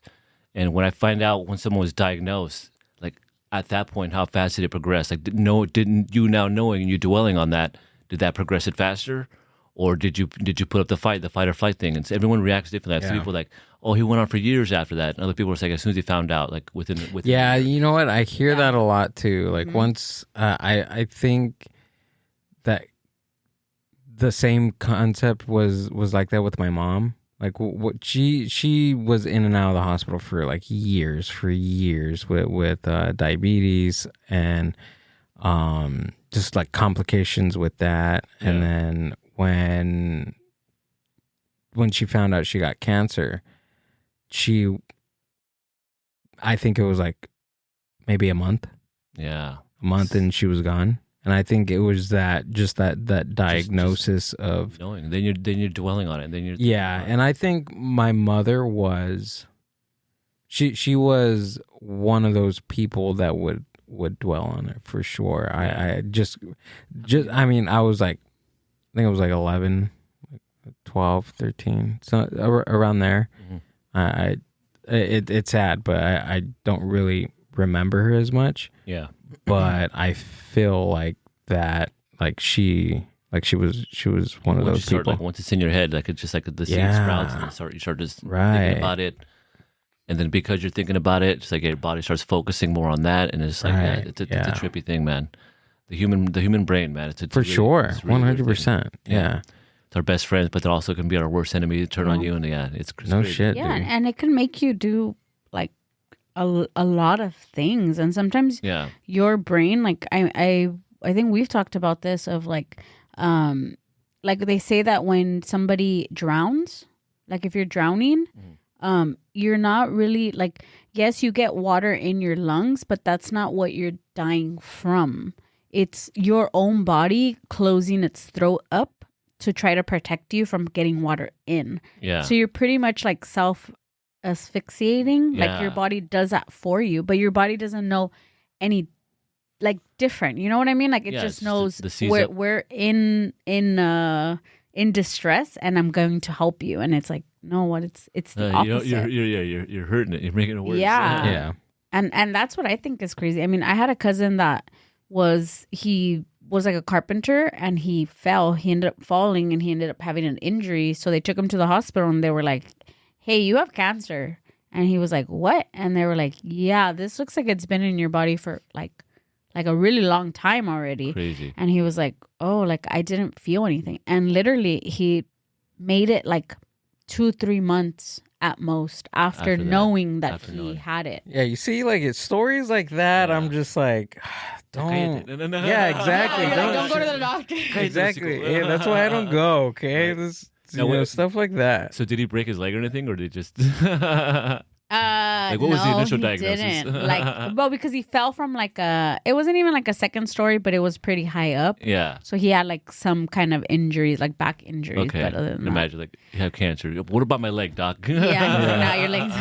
And when I find out when someone was diagnosed, like at that point, how fast did it progress? Like, didn't you now knowing and you dwelling on that, did that progress it faster? Or did you put up the fight or flight thing? And so everyone reacts differently. I have some people like, oh, he went on for years after that. And other people were like, as soon as he found out, like within yeah, you know what? I hear that a lot too. Like once, I think that the same concept was like that with my mom. Like what she was in and out of the hospital for like years with diabetes and just like complications with that. And then when she found out she got cancer, I think it was like maybe a month. Yeah. A month and she was gone. And I think it was that diagnosis of knowing. Then you're dwelling on it. And then you're and I think my mother was she was one of those people that would dwell on it for sure. I just I mean I was like I think it was like 11, 12, 13, so around there. It's sad, but I don't really remember her as much. Yeah. But I feel like that, like she was one of those people. Like, once it's in your head, like it's just like the seed sprouts, and you start just thinking about it, and then because you're thinking about it, just like your body starts focusing more on that, and it's like it's a trippy thing, man. The human brain, man. It's for sure, 100%. Yeah. It's our best friends, but it also can be our worst enemy to turn on you, and it's no crazy. shit. Yeah, dude. and it can make you do like a lot of things, and sometimes your brain, like I think we've talked about this of like they say that when somebody drowns, like if you're drowning, you're not really like, yes, you get water in your lungs, but that's not what you're dying from. It's your own body closing its throat up to try to protect you from getting water in. Yeah. So you're pretty much like asphyxiating, like your body does that for you, but your body doesn't know any like different. You know what I mean? Like it just knows we're in distress, and I'm going to help you. And it's like, no, what it's the opposite. You're hurting it. You're making it worse. Yeah. Yeah. And that's what I think is crazy. I mean, I had a cousin that was like a carpenter, and he fell. He ended up falling, and he ended up having an injury. So they took him to the hospital, and they were like, hey, you have cancer. And he was like, what? And they were like, yeah, this looks like it's been in your body for like a really long time already. Crazy. And he was like, oh, like I didn't feel anything. And literally he made it like 2-3 months at most after knowing that he had it. Yeah, you see, like it's stories like that. I'm just like, don't. Yeah, exactly. Don't go to the doctor. Exactly. Yeah, that's why I don't go. Okay, this stuff like that. So did he break his leg or anything, or did he just? Like what was the initial he diagnosis? Didn't. Like, well, because he fell from like it wasn't even like a second story, but it was pretty high up. Yeah. So he had like some kind of injuries, like back injuries. Okay. But other than imagine like you have cancer. What about my leg, doc? Yeah. Like, now your leg's.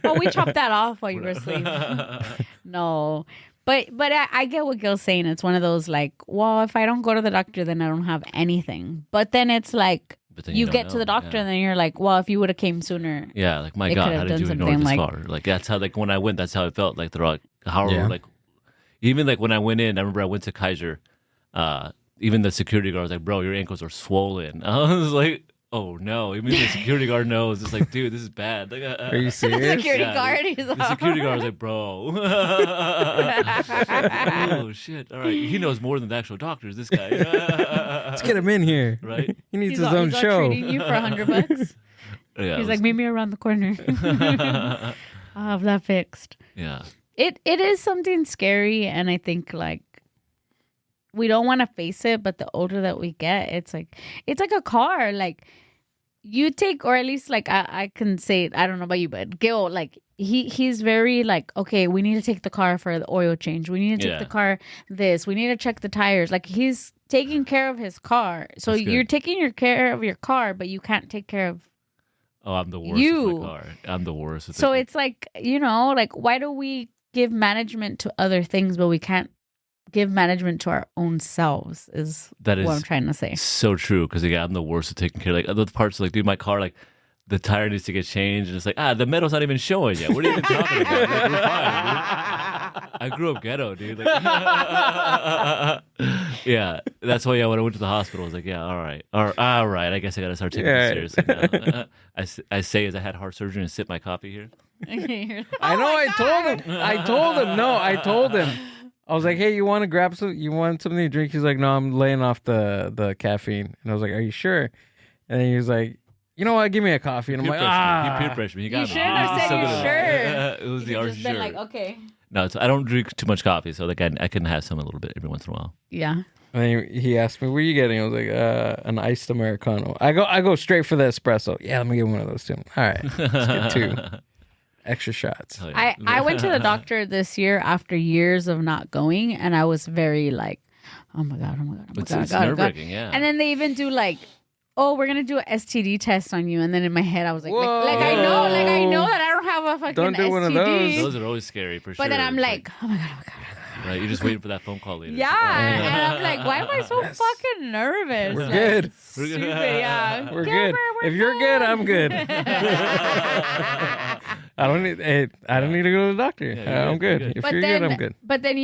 Oh, we chopped that off while you were asleep. No. But I get what Gil's saying. It's one of those like, well, if I don't go to the doctor, then I don't have anything. But then it's like, you get to the doctor and then you're like, well, if you would have came sooner. Yeah, like my God, how did you ignore this far? Like that's how like when I went, that's how it felt. Like throughout like even like when I went in, I remember I went to Kaiser. Even the security guard was like, bro, your ankles are swollen. I was like, oh no. Even the security guard knows. It's like, dude, this is bad. Like, are you serious? Security guard. The security guard was like, bro. Oh shit. All right. He knows more than the actual doctors, this guy. Let's get him in here. Right? He needs his own show. Treating you for $100. Yeah, he's like, meet me around the corner. I'll have that fixed. Yeah. It is something scary, and I think like we don't want to face it, but the older that we get, it's like a car. Like you take, or at least like I can say it, I don't know about you, but Gil, like he's very like, okay, we need to take the car for the oil change. We need to take the car this. We need to check the tires. Like he's taking care of his car. So you're taking care of your car, but you can't take care of. Oh, I'm the worst with my car. I'm the worst. So it's like, like why do we give management to other things, but we can't give management to our own selves is what I'm trying to say. So true. Because again, I'm the worst at taking care of like other parts. Like, dude, my car, like the tire needs to get changed, and it's like, the metal's not even showing yet. What are you even talking about? Like, we're fine, I grew up ghetto, dude. Like, yeah, that's why. Yeah, when I went to the hospital, I was like, yeah, all right. I guess I gotta start taking this seriously now. I say as I had heart surgery and sip my coffee here. I know. I told him. No, I told him. I was like, hey, you want to grab some? You want something to drink? He's like, no, I'm laying off the caffeine. And I was like, are you sure? And then he was like, you know what? Give me a coffee. And I'm like, He peer pressured me. He got me. Should have said you're sure. It was the Just sure. been like, okay. No, I don't drink too much coffee, so like I can have some a little bit every once in a while. Yeah. And he asked me, what are you getting? I was like, an iced Americano. I go straight for the espresso. Yeah, let me get one of those too. All right, let's get 2 extra shots. Oh, yeah. I went to the doctor this year after years of not going, and I was very like, oh my God. It's nerve-wracking, yeah. And then they even do like, oh, we're gonna do an STD test on you. And then in my head, I was like, Whoa. I know that I don't have a fucking Don't do STD. one of those. Those are always scary for sure. But then I'm It's like, oh my God. right, you're just waiting for that phone call later. Yeah, and I'm like, why am I so fucking nervous? We're Like, good. Stupid, yeah. We're Gilbert, good. we're If you're good, I'm good. I don't need to go to the doctor. Yeah, I'm good. you're good. If you're good, I'm good. But then,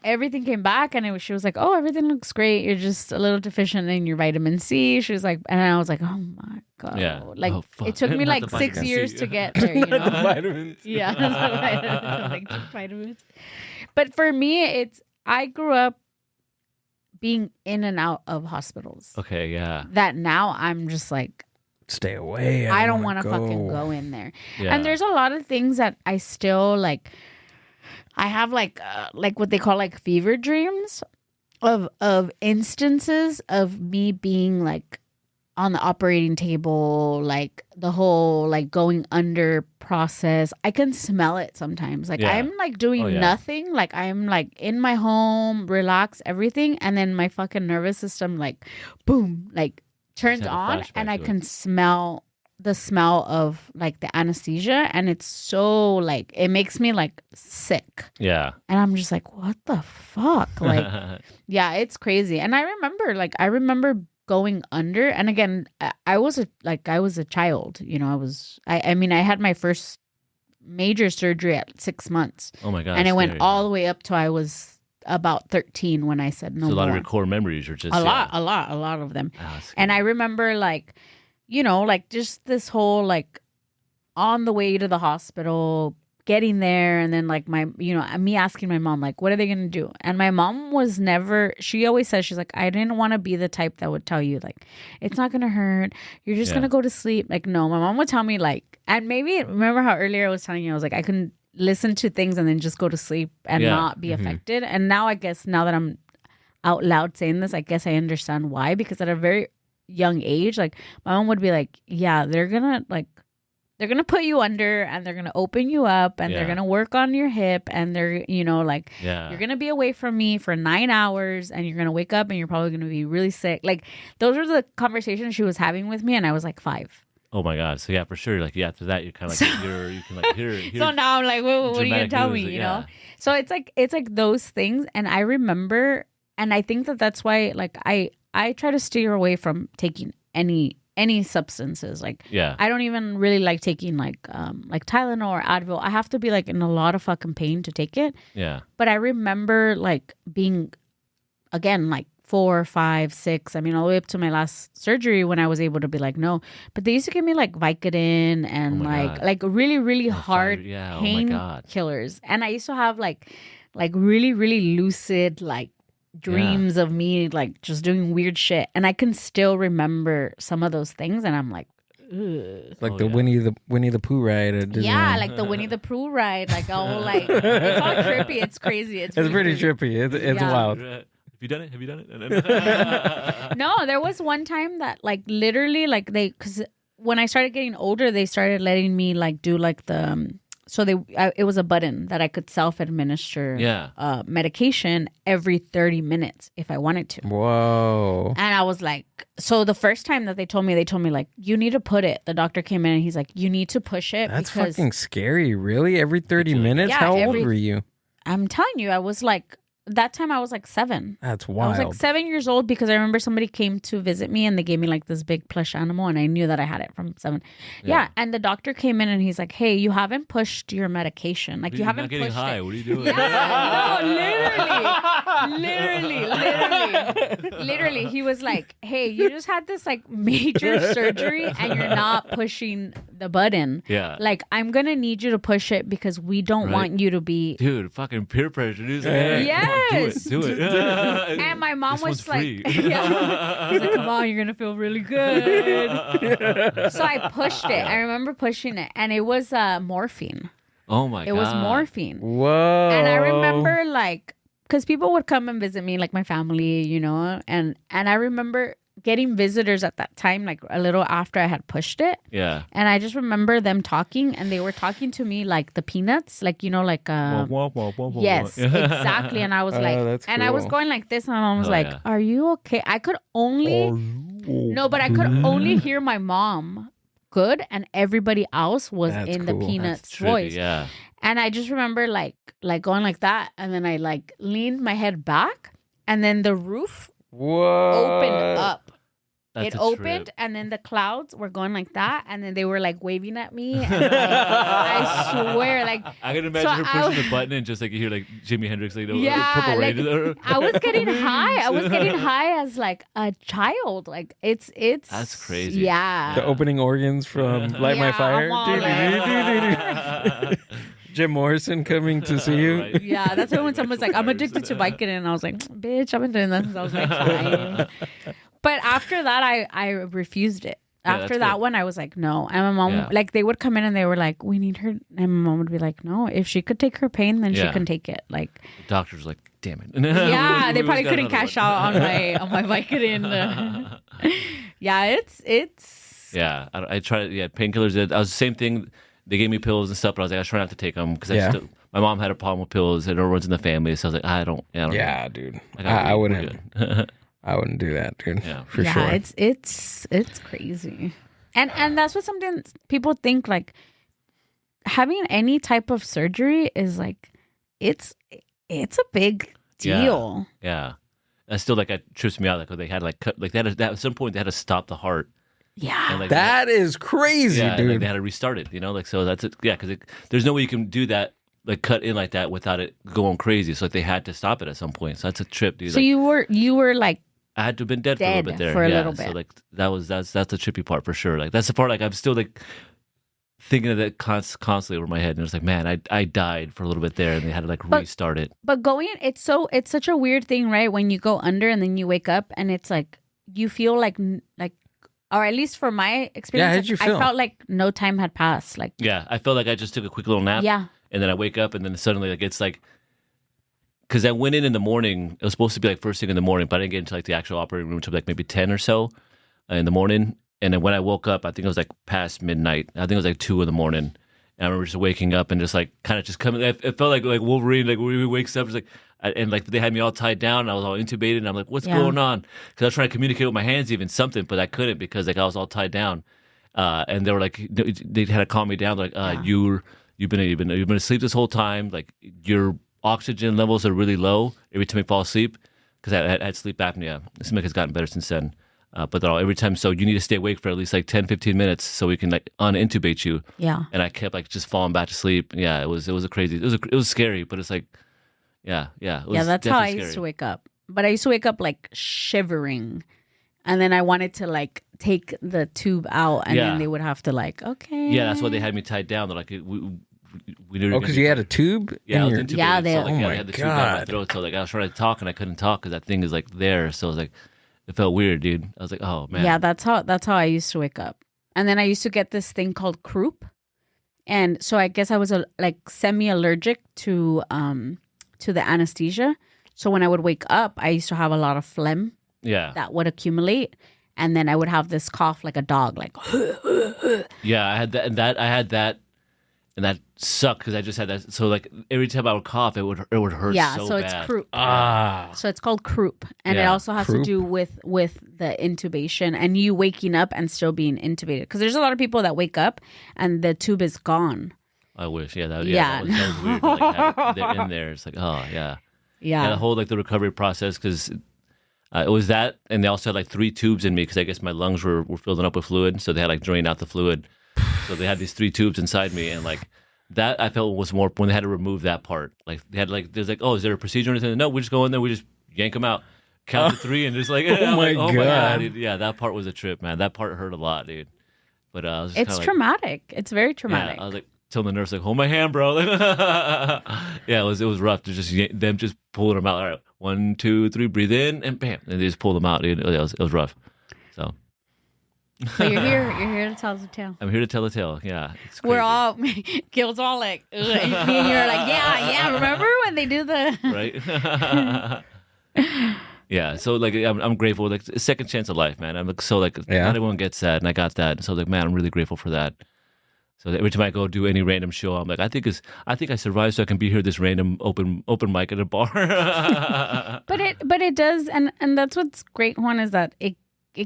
everything came back and she was like, oh, everything looks great. You're just a little deficient in your vitamin C. She was like, and I was like, oh my God. Yeah. Like, Oh, fuck. it took me Not like the 6 vitamin years C. to get there, you know? Vitamins. Yeah. Like vitamins. But for me, I grew up being in and out of hospitals. Okay, yeah. That now I'm just like, Stay away. I don't want to fucking go in there. Yeah. And there's a lot of things that I still like. I have like what they call like fever dreams of instances of me being like on the operating table, like the whole like going under process. I can smell it sometimes. Like Yeah. I'm like doing nothing. Like I'm like in my home, relax, everything, and then my fucking nervous system like boom, like turns Just had a on, flashback and I to it. can smell the smell of like the anesthesia, and it's so like it makes me like sick. Yeah. And I'm just like, what the fuck? Like, yeah, it's crazy. And I remember going under. And again, I was a child, you know, I mean, I had my first major surgery at 6 months. Oh my God. And it went scary. all the way up till I was about 13 when I said no So a lot of more. your core memories are just A lot of them. Ah, scary. And I remember like, you know, like just this whole like on the way to the hospital, getting there, and then like me asking my mom like, what are they gonna do? And my mom she always says, she's like, I didn't want to be the type that would tell you like it's not gonna hurt, you're just gonna go to sleep. Like, no, my mom would tell me like, and maybe remember how earlier I was telling you, I was like, I can listen to things and then just go to sleep and not be affected. And now I guess now that I'm out loud saying this, I guess I understand why, because at a very young age, like my mom would be like, yeah, they're gonna put you under and they're gonna open you up and they're gonna work on your hip and they're, you know, like you're gonna be away from me for 9 hours and you're gonna wake up and you're probably gonna be really sick. Like those were the conversations she was having with me, and I was like 5. Oh my God. So yeah, for sure. Like after that, you're kind of like you can like hear. So now I'm like, what are you gonna dramatic tell news, me? like, You know? So it's like those things, and I remember, and I think that's why like I try to steer away from taking any substances. Like I don't even really like taking like Tylenol or Advil. I have to be like in a lot of fucking pain to take it. Yeah. But I remember like being again like 4, 5, 6. I mean, all the way up to my last surgery when I was able to be like, no. But they used to give me like Vicodin and like really, really hard pain killers. And I used to have like really, really lucid like dreams of me like just doing weird shit. And I can still remember some of those things. And I'm like, ugh. Like Winnie the Pooh ride at Disneyland. Yeah, like the Winnie the Pooh ride. Like all like, it's all trippy. It's crazy. It's really pretty trippy. It's wild. Have you done it? No, there was one time that like literally like because when I started getting older, they started letting me like do like the it was a button that I could self-administer medication every 30 minutes if I wanted to. Whoa. And I was like, so the first time that they told me like, you need to put it. The doctor came in and he's like, you need to push it. That's because fucking scary. Really? Every 30 minutes? Yeah, How old were you? I'm telling you, I was like that time I was like 7. That's I wild. was like 7 years old because I remember somebody came to visit me and they gave me like this big plush animal and I knew that I had it from 7. Yeah. And the doctor came in and he's like, hey, you haven't pushed your medication. Like you haven't not getting pushed high. it. What are you doing? Yeah, no, literally. He was like, hey, you just had this like major surgery and you're not pushing the button. Yeah. Like I'm going to need you to push it because we don't want you to be. Dude, fucking peer pressure. Dude. Like, hey, yes. do it. And my mom was like, yeah. He's like, come on, you're going to feel really good. So I pushed it. I remember pushing it and it was morphine. Oh my God. It was morphine. Whoa. And I remember like, because people would come and visit me, like my family, you know, and I remember getting visitors at that time, like a little after I had pushed it. Yeah. And I just remember them talking and they were talking to me like the Peanuts, like, you know, like, yes, exactly. And I was like, that's and I was cool. going like this and my mom was like, yeah. are you okay? I could only, no, but I could only hear my mom good and everybody else was That's in cool. the Peanuts That's trippy, voice. Yeah. And I just remember like going like that. And then I like leaned my head back and then the roof Whoa. opened up. That's It a opened trip. and then the clouds were going like that. And then they were like waving at me. And like, I swear, like, I can imagine So her pushing the button and just like you hear like Jimi Hendrix, like yeah, Purple like, Rain. I was getting high. I was getting high as like a child. Like it's That's crazy. Yeah. The opening organs from Light My Yeah, Fire. I'm all like- Jim Morrison coming to see you. Right. Yeah, that's when someone's like, I'm addicted to Vicodin. And I was like, bitch, I've been doing that since I was like 5. But after that, I refused it. Yeah, After that's that good. one, I was like, no. And my mom, Yeah. like, they would come in and they were like, we need her. And my mom would be like, no, if she could take her pain, then she Yeah. can take it. Like, The doctor's like, damn it. yeah, they We probably got couldn't another cash one. out on my Vicodin. Yeah, it's. Yeah, I tried. Yeah, painkillers. I was the same thing. They gave me pills and stuff, but I was like, I was trying not to take them because Yeah. my mom had a problem with pills, and everyone's in the family. So I was like, I don't. Yeah, dude. gotta I be wouldn't. good. I wouldn't do that, dude. Yeah. For yeah, sure. it's crazy, and that's what something people think like having any type of surgery is like it's a big deal. Yeah, that still like it trips me out. Like they had like cut, like that at some point they had to stop the heart. Yeah, And, like, That is crazy, yeah, and, dude. like, they had to restart it. You know, like so that's it. Yeah, because there's no way you can do that. Like cut in like that without it going crazy. So like they had to stop it at some point. So that's a trip, dude. so Like, you were like I had to have been dead for a little dead bit there. for a yeah, little so bit. like that's the trippy part for sure. Like that's the part like I'm still like thinking of that constantly over my head, and it's like, man, I died for a little bit there, and they had to like restart it. But going, it's such a weird thing, right? When you go under and then you wake up and it's like you feel like, or at least for my experience, how'd you feel? I felt like no time had passed. Like, Yeah, I felt like I just took a quick little nap. yeah, And then I wake up, and then suddenly like it's like, because I went in the morning. It was supposed to be like first thing in the morning, but I didn't get into like the actual operating room until like maybe 10 or so in the morning. And then when I woke up, I think it was like past midnight. I think it was like 2 in the morning. And I remember just waking up and just like kind of just coming. It felt like Wolverine, like when he wakes up, it's like, and like they had me all tied down. And I was all intubated, and I'm like, what's Yeah. going on? Because I was trying to communicate with my hands, even something, but I couldn't because like I was all tied down. And they were like, they had to calm me down. Like, you've been asleep this whole time. Like your oxygen levels are really low every time you fall asleep. Because I had sleep apnea. It seems like it's gotten better since then. But they're all every time, so you need to stay awake for at least like 10, 15 minutes so we can like unintubate you. yeah. And I kept like just falling back to sleep. Yeah, it was a crazy. It was scary, but it's like, yeah. It was Yeah, that's how I definitely used to scary. wake up. But I used to wake up like shivering. And then I wanted to like take the tube out and Yeah. then they would have to like, okay. Yeah, that's why they had me tied down. They're like, we knew. Oh, because you had a tube? Yeah, I in was your... intubated. Yeah, so, they- like, Oh yeah, my they had the tube down my God. throat. So like I was trying to talk and I couldn't talk because that thing is like there. So it was like, it felt weird, dude. I was like, oh man. Yeah, that's how I used to wake up. And then I used to get this thing called croup. And so I guess I was like semi-allergic to the anesthesia. So when I would wake up, I used to have a lot of phlegm Yeah. that would accumulate. And then I would have this cough like a dog, like, Yeah, I had that, and that sucked because I just had that. So like every time I would cough, it would hurt. yeah, so so bad. it's croup. Ah. So it's called croup. And it Yeah. also has Croup? to do with the intubation and you waking up and still being intubated. Because there's a lot of people that wake up and the tube is gone. I wish. Yeah, that Yeah. was weird. to, like, have it in there. It's like, oh yeah. Yeah. And the whole like the recovery process because it was that, and they also had like 3 tubes in me because I guess my lungs were filling up with fluid, so they had like drained out the fluid. So they had these 3 tubes inside me, and like that I felt was more when they had to remove that part. Like they had like there's like, oh, is there a procedure or anything? No, we just go in there, we just yank them out, count to 3, and just like Oh my God. dude. Yeah, that part was a trip, man. That part hurt a lot, dude. But I was just It's traumatic. It's very traumatic. Yeah, I was like telling the nurse like, hold my hand, bro. Yeah, it was rough to just them just pulling them out. All right, 1, 2, 3, breathe in, and bam, and they just pulled them out, dude. It was rough. So. But you're here to tell the tale. I'm here to tell a tale. Yeah, it's crazy. We're all Gil's all like, ugh. Me and you're like, yeah. Remember when they do the right? Yeah. So like, I'm grateful. Like, a second chance of life, man. I'm like, so like, not everyone gets that, and I got that. So like, man, I'm really grateful for that. So every time I go do any random show, I'm like, I think I survived, so I can be here this random open mic at a bar. But it does, and that's what's great, Juan, is that it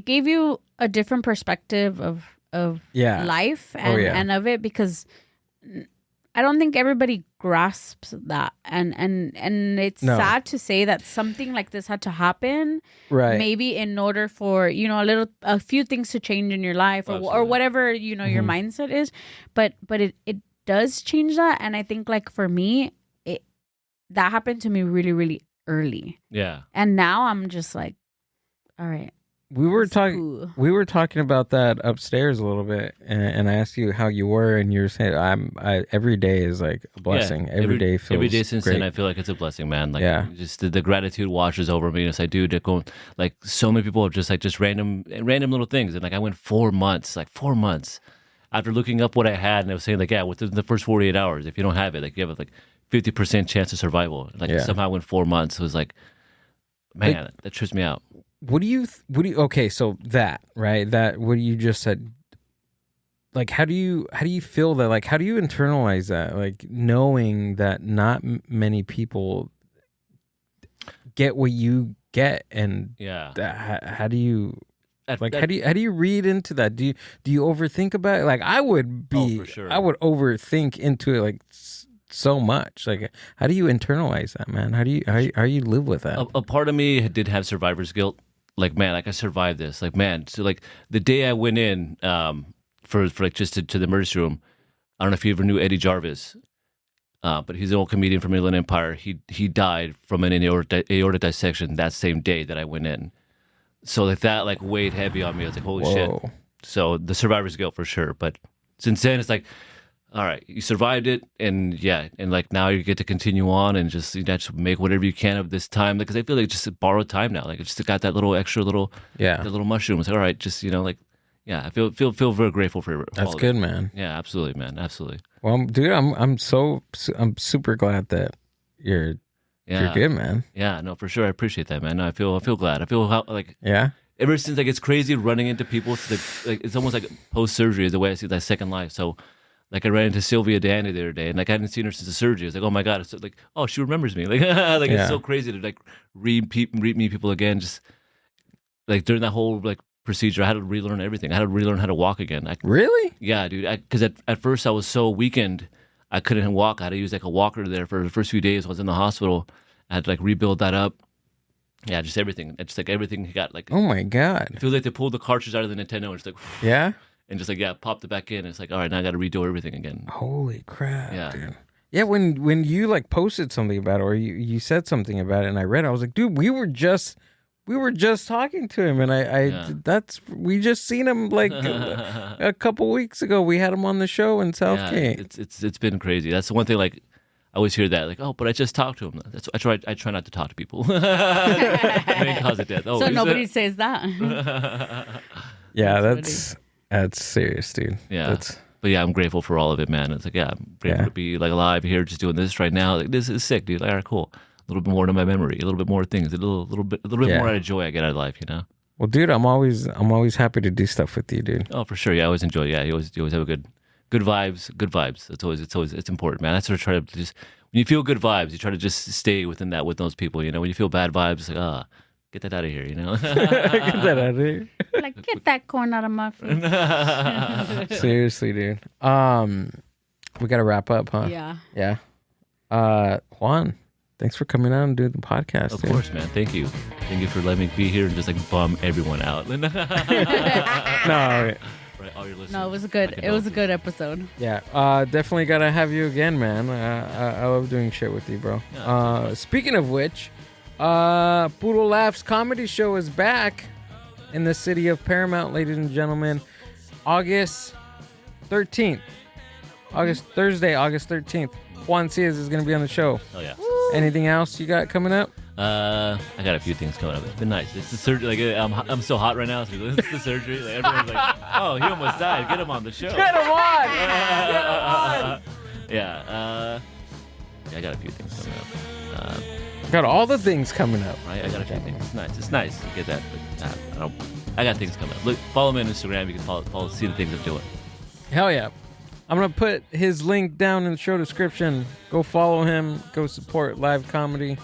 gave you a different perspective of life and of it, because I don't think everybody grasps that, and it's sad to say that something like this had to happen, right? Maybe in order for a few things to change in your life, or whatever your mindset is, but it does change that, and I think like for me, that happened to me really, really early. Yeah, and now I'm just like, all right. We were talking about that upstairs a little bit, and I asked you how you were, and you were saying every day is like a blessing. Yeah, every day feels every day since great. then I feel like it's a blessing, man. Like just the gratitude washes over me. And it's like, dude, like so many people have just random little things, and like I went 4 months after looking up what I had, and I was saying like, yeah, within the first 48 hours, if you don't have it, like you have like 50% chance of survival. Like somehow I went 4 months. It was like, man, that trips me out. What do you okay, so that, right? That what you just said, like how do you feel that, like how do you internalize that, like knowing that not many people get what you get, and how do you how do you read into that? Do you overthink about it? Like I would be, for sure. I would overthink into it like so much. Like how do you internalize that, man? How do you live with that? A part of me did have survivor's guilt. Like, man, like I survived this. Like, man, so like the day I went in for like just to the emergency room, I don't know if you ever knew Eddie Jarvis, but he's an old comedian from Inland Empire. He died from an aortic dissection that same day that I went in. So like that like weighed heavy on me. I was like, holy shit. So the survivor's guilt for sure. But since then, it's like, all right, you survived it, and like now you get to continue on and just make whatever you can of this time. Because I feel like it's just borrowed time now. Like I just got that little extra that little mushroom. It's like, all right, just like, I feel very grateful for it. That's good, man. Yeah, absolutely, man, absolutely. Well, dude, I'm super glad that you're good, man. Yeah, no, for sure. I appreciate that, man. No, I feel glad. I feel like ever since like it's crazy running into people. Like it's almost like post surgery is the way I see that second life. So. Like I ran into Sylvia Danny the other day, and like I hadn't seen her since the surgery. I was like, oh my god! It's like, oh, she remembers me. Like, it's so crazy to like meet people again. Just like during that whole like procedure, I had to relearn everything. I had to relearn how to walk again. Really? Yeah, dude. Because at first I was so weakened, I couldn't walk. I had to use like a walker there for the first few days. I was in the hospital. I had to like rebuild that up. Yeah, just everything. It's like everything got like. Oh my god! I feel like they pulled the cartridge out of the Nintendo and just like. Yeah. And just like, popped it back in. It's like, all right, now I got to redo everything again. Holy crap, dude. Yeah, when you like posted something about it, or you said something about it, and I read it, I was like, dude, we were just talking to him, and we just seen him like a couple weeks ago. We had him on the show in Southgate. It's been crazy. That's the one thing, like, I always hear that, like, oh, but I just talked to him. I try not to talk to people. Main cause of death. Oh, so nobody says that. Yeah, that's serious, dude. Yeah. But yeah, I'm grateful for all of it, man. It's like, I'm grateful to be like alive here, just doing this right now. Like, this is sick, dude. Like, all right, cool. A little bit more to my memory, a little bit more things, a little bit more out of joy I get out of life, Well, dude, I'm always happy to do stuff with you, dude. Oh, for sure. Yeah, I always enjoy. Yeah, you always have a good vibes. Good vibes. It's important, man. That's what I try to just. When you feel good vibes, you try to just stay with those people. When you feel bad vibes, it's like get that out of here, Get that out of here. Like, get that corn out of my face. Seriously, dude. We got to wrap up, huh? Yeah. Yeah. Juan, thanks for coming out and doing the podcast. Of dude. course, man. Thank you. Thank you for letting me be here and just like bum everyone out. No, Right, all your listeners. No, it was a I good. can It was a help. good episode. yeah, definitely gotta have you again, man. I love doing shit with you, bro. Yeah, Speaking of which, Puro Laughs comedy show is back in the city of Paramount, ladies and gentlemen. August 13th. Thursday, August 13th. Juan Cias is gonna be on the show. Oh yeah. Anything else you got coming up? I got a few things coming up. It's been nice. It's the surgery. Like I'm so hot right now. So it's the surgery. Like, everyone's like, "Oh, he almost died. Get him on the show." Get him on! Yeah. I got a few things coming up. Got all the things coming up. Right. I got a few things. It's nice. It's nice to get that. But I got things coming up. Look, follow me on Instagram. You can follow, see the things I'm doing. Hell yeah. I'm going to put his link down in the show description. Go follow him. Go support live comedy.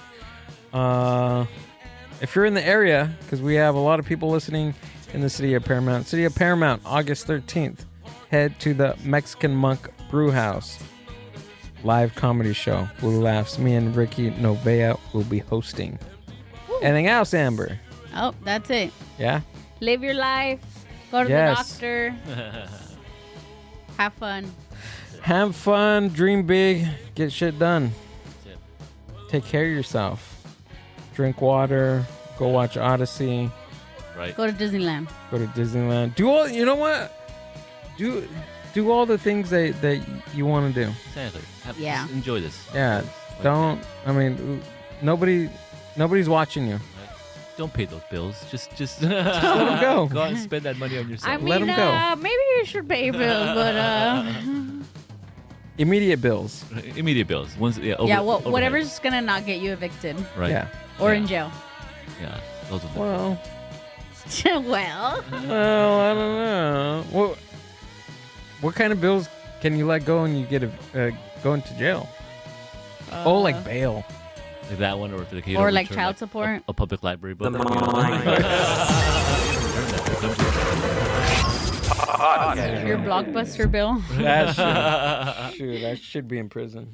If you're in the area, because we have a lot of people listening in the city of Paramount. City of Paramount, August 13th. Head to the Mexican Monk Brew House. Live comedy show. Blue Laughs. Me and Ricky Novea will be hosting. Woo. Anything else, Amber? Oh, that's it. Yeah? Live your life. Go to Yes. the doctor. Have fun. Have fun. Dream big. Get shit done. That's it. Take care of yourself. Drink water. Go watch Odyssey. Right. Go to Disneyland. Go to Disneyland. Do all. You know what? Do all the things that you want to do. Exactly. Yeah. Just enjoy this. Yeah. Like, Don't. I mean, nobody's watching you. Don't pay those bills. Just let 'em go. Go out and spend that money on yourself. I mean, Let 'em go. maybe you should pay your bills, but Immediate bills. Immediate bills. Ones, yeah. Overhead. whatever's gonna not get you evicted Right. Yeah. or Yeah. in jail. Yeah. Those are the Well, Well, I don't know. What kind of bills can you let go and you get going to jail? Like bail. like that one, or if the kid or like child support. a public library book. Your blockbuster bill. That should be in prison.